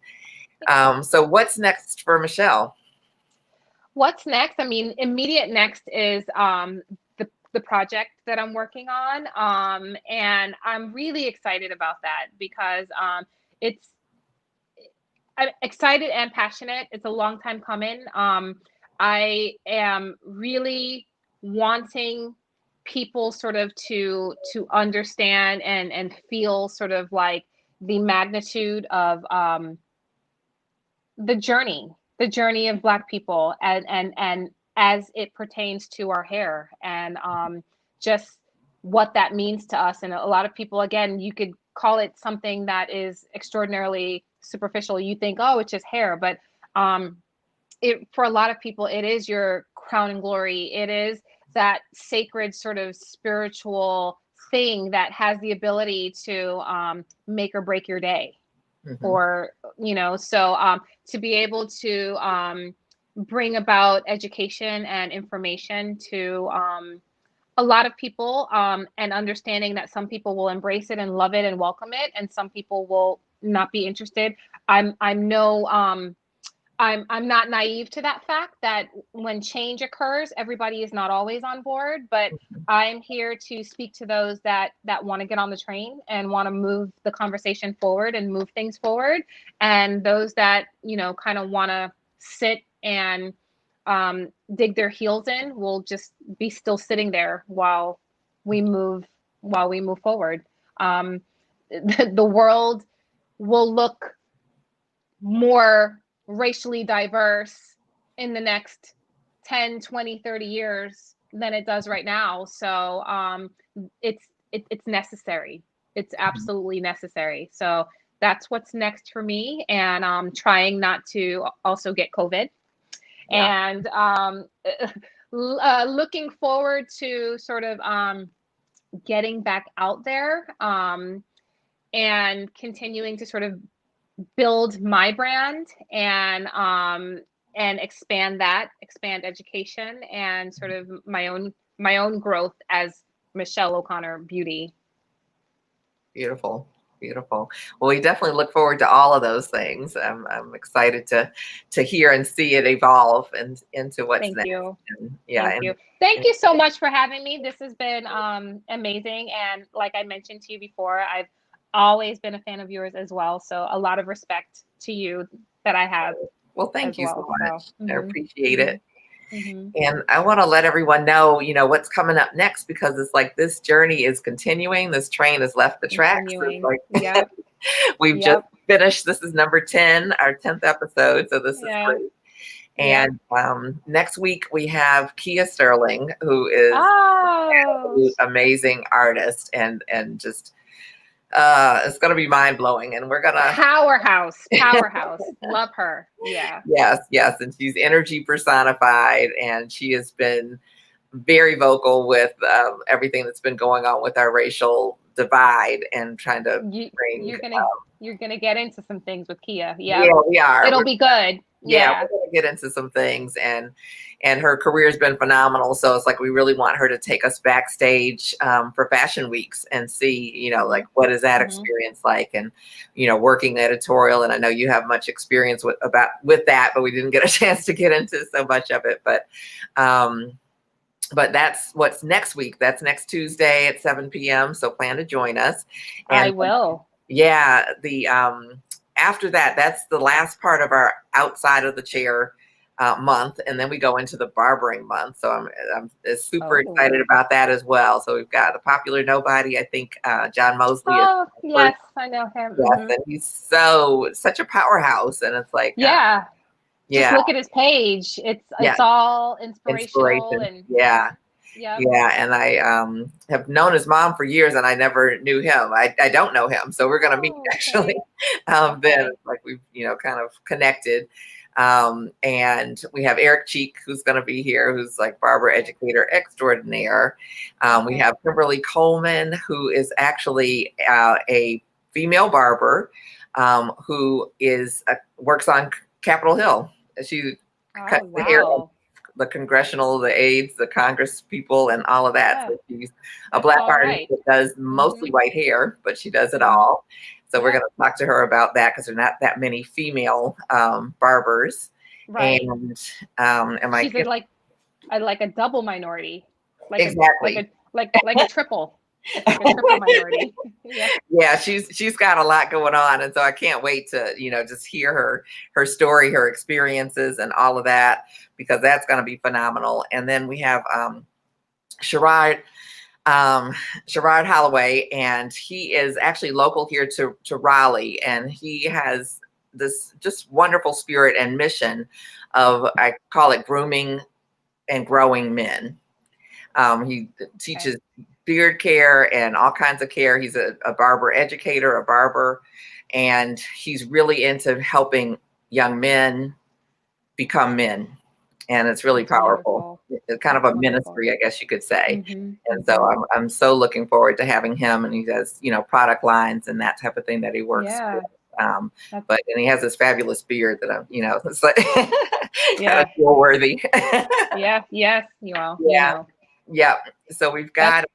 So what's next for Michelle?
What's next? I mean, immediate next is the the project that I'm working on. And I'm really excited about that because I'm excited and passionate. It's a long time coming. I am really wanting people sort of to understand and feel sort of like the magnitude of the journey of Black people and as it pertains to our hair and just what that means to us. And a lot of people, again, you could call it something that is extraordinarily superficial. You think, oh, it's just hair, but for a lot of people, it is your crown and glory. It is that sacred sort of spiritual thing that has the ability to make or break your day. Mm-hmm. Or, so to be able to bring about education and information to a lot of people and understanding that some people will embrace it and love it and welcome it, and some people will not be interested. I'm not naive to that fact that when change occurs, everybody is not always on board, but I'm here to speak to those that want to get on the train and want to move the conversation forward and move things forward. And those that, kind of want to sit and dig their heels in will just be still sitting there while we move forward. The world will look more racially diverse in the next 10, 20, 30 years than it does right now. So it's necessary. It's absolutely necessary. So that's what's next for me. And trying not to also get COVID. Yeah. And looking forward to sort of getting back out there and continuing to sort of build my brand and expand education and sort of my own growth as Michelle O'Connor Beauty.
Beautiful. Beautiful. Well, we definitely look forward to all of those things. I'm excited to hear and see it evolve and into what's
Thank
next.
You.
And,
Thank you so much for having me. This has been amazing. And like I mentioned to you before, I've always been a fan of yours as well. So a lot of respect to you that I have.
Well, thank you so much.
So,
I appreciate it. Mm-hmm. And I want to let everyone know, what's coming up next, because it's like this journey is continuing. This train has left the tracks. Like, yep. We've just finished. This is number 10, our 10th episode. So this is great. And next week we have Kia Sterling, who is an amazing artist and just it's going to be mind-blowing, and we're going to
powerhouse love her.
Yes, and she's energy personified, and she has been very vocal with everything that's been going on with our racial divide and trying to bring
you're gonna get into some things with Kia.
Yeah, we are.
It'll be good.
Yeah, we're gonna get into some things, and her career has been phenomenal. So it's like we really want her to take us backstage for fashion weeks and see, like what is that experience like, and working editorial. And I know you have much experience with that, but we didn't get a chance to get into so much of it. But that's what's next week. That's next Tuesday at 7 p.m. So plan to join us. And
I will.
Yeah, after that, that's the last part of our outside of the chair month, and then we go into the barbering month. So I'm super excited about that as well. So we've got the popular nobody. I think John Mosley.
Yes, I know him.
Yes, and he's such a powerhouse, and it's like
just look at his page. It's all inspiration. And
and I have known his mom for years, and I never knew him. I don't know him, so we're gonna meet actually. Then like we've kind of connected, and we have Eric Cheek, who's gonna be here, who's like barber educator extraordinaire. We have Kimberly Coleman, who is actually a female barber who works on Capitol Hill. She cuts the hair of the congressional, the aides, the Congress people, and all of that. So she's a Black artist that does mostly white hair, but she does it all. So we're going to talk to her about that, because there are not that many female barbers.
Right.
And
she's like a double minority.
Exactly.
Like a triple. It's like a triple minority.
Yeah, she's got a lot going on, and so I can't wait to just hear her story, her experiences, and all of that, because that's going to be phenomenal. And then we have Gerard Holloway, and he is actually local here to Raleigh, and he has this just wonderful spirit and mission of, I call it, grooming and growing men. He teaches beard care and all kinds of care. He's a barber educator, a barber, and he's really into helping young men become men. And it's really powerful. It's kind of a ministry, I guess you could say. And so I'm so looking forward to having him. And he does, product lines and that type of thing that he works with. And he has this fabulous beard that it's like kind of feel worthy.
Yes, you all.
Yeah. So we've got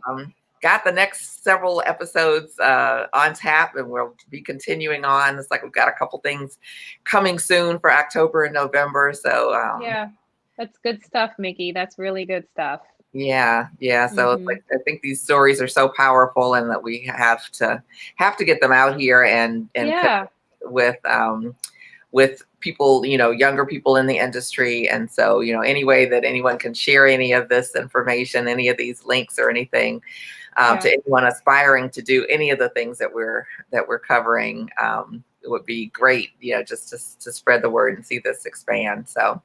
the next several episodes on tap, and we'll be continuing on. It's like we've got a couple things coming soon for October and November. So
that's good stuff, Miki. That's really good stuff.
Yeah. So it's like, I think these stories are so powerful, and that we have to get them out here and with people, younger people in the industry. And so, any way that anyone can share any of this information, any of these links or anything, to anyone aspiring to do any of the things that we're covering, it would be great, just to spread the word and see this expand. So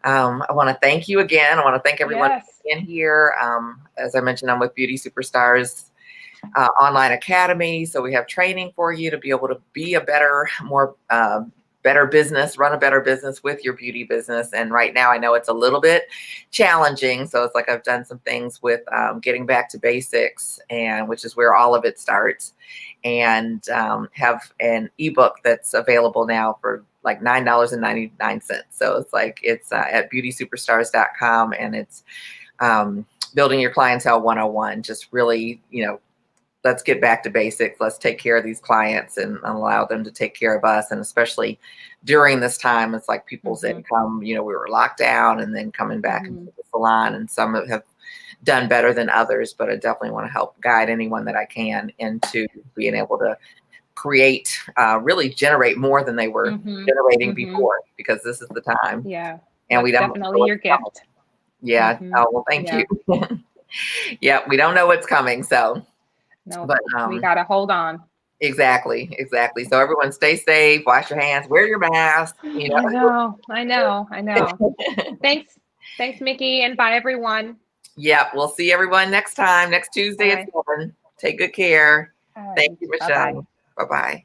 I want to thank you again. I want to thank everyone in here. As I mentioned, I'm with Beauty Superstars Online Academy. So we have training for you to be able to be a better business, run a better business with your beauty business. And right now I know it's a little bit challenging. So it's like I've done some things with getting back to basics, and which is where all of it starts, and have an ebook that's available now for like $9.99. So it's like, it's at beautysuperstars.com, and it's building your clientele 101. Just really, let's get back to basics. Let's take care of these clients and allow them to take care of us. And especially during this time, it's like people's income, we were locked down, and then coming back into the salon, and some have done better than others, but I definitely want to help guide anyone that I can into being able to create, really generate more than they were generating before, because this is the time.
Yeah.
And we don't
definitely your gift.
Yeah. Oh, well, thank you. Yeah. We don't know what's coming. So,
but we got to hold on.
Exactly. So everyone stay safe, wash your hands, wear your mask.
I know. Thanks, Miki, and bye, everyone.
Yeah. We'll see everyone next time, next Tuesday at 7. Take good care. Thank you, Michelle. Bye-bye.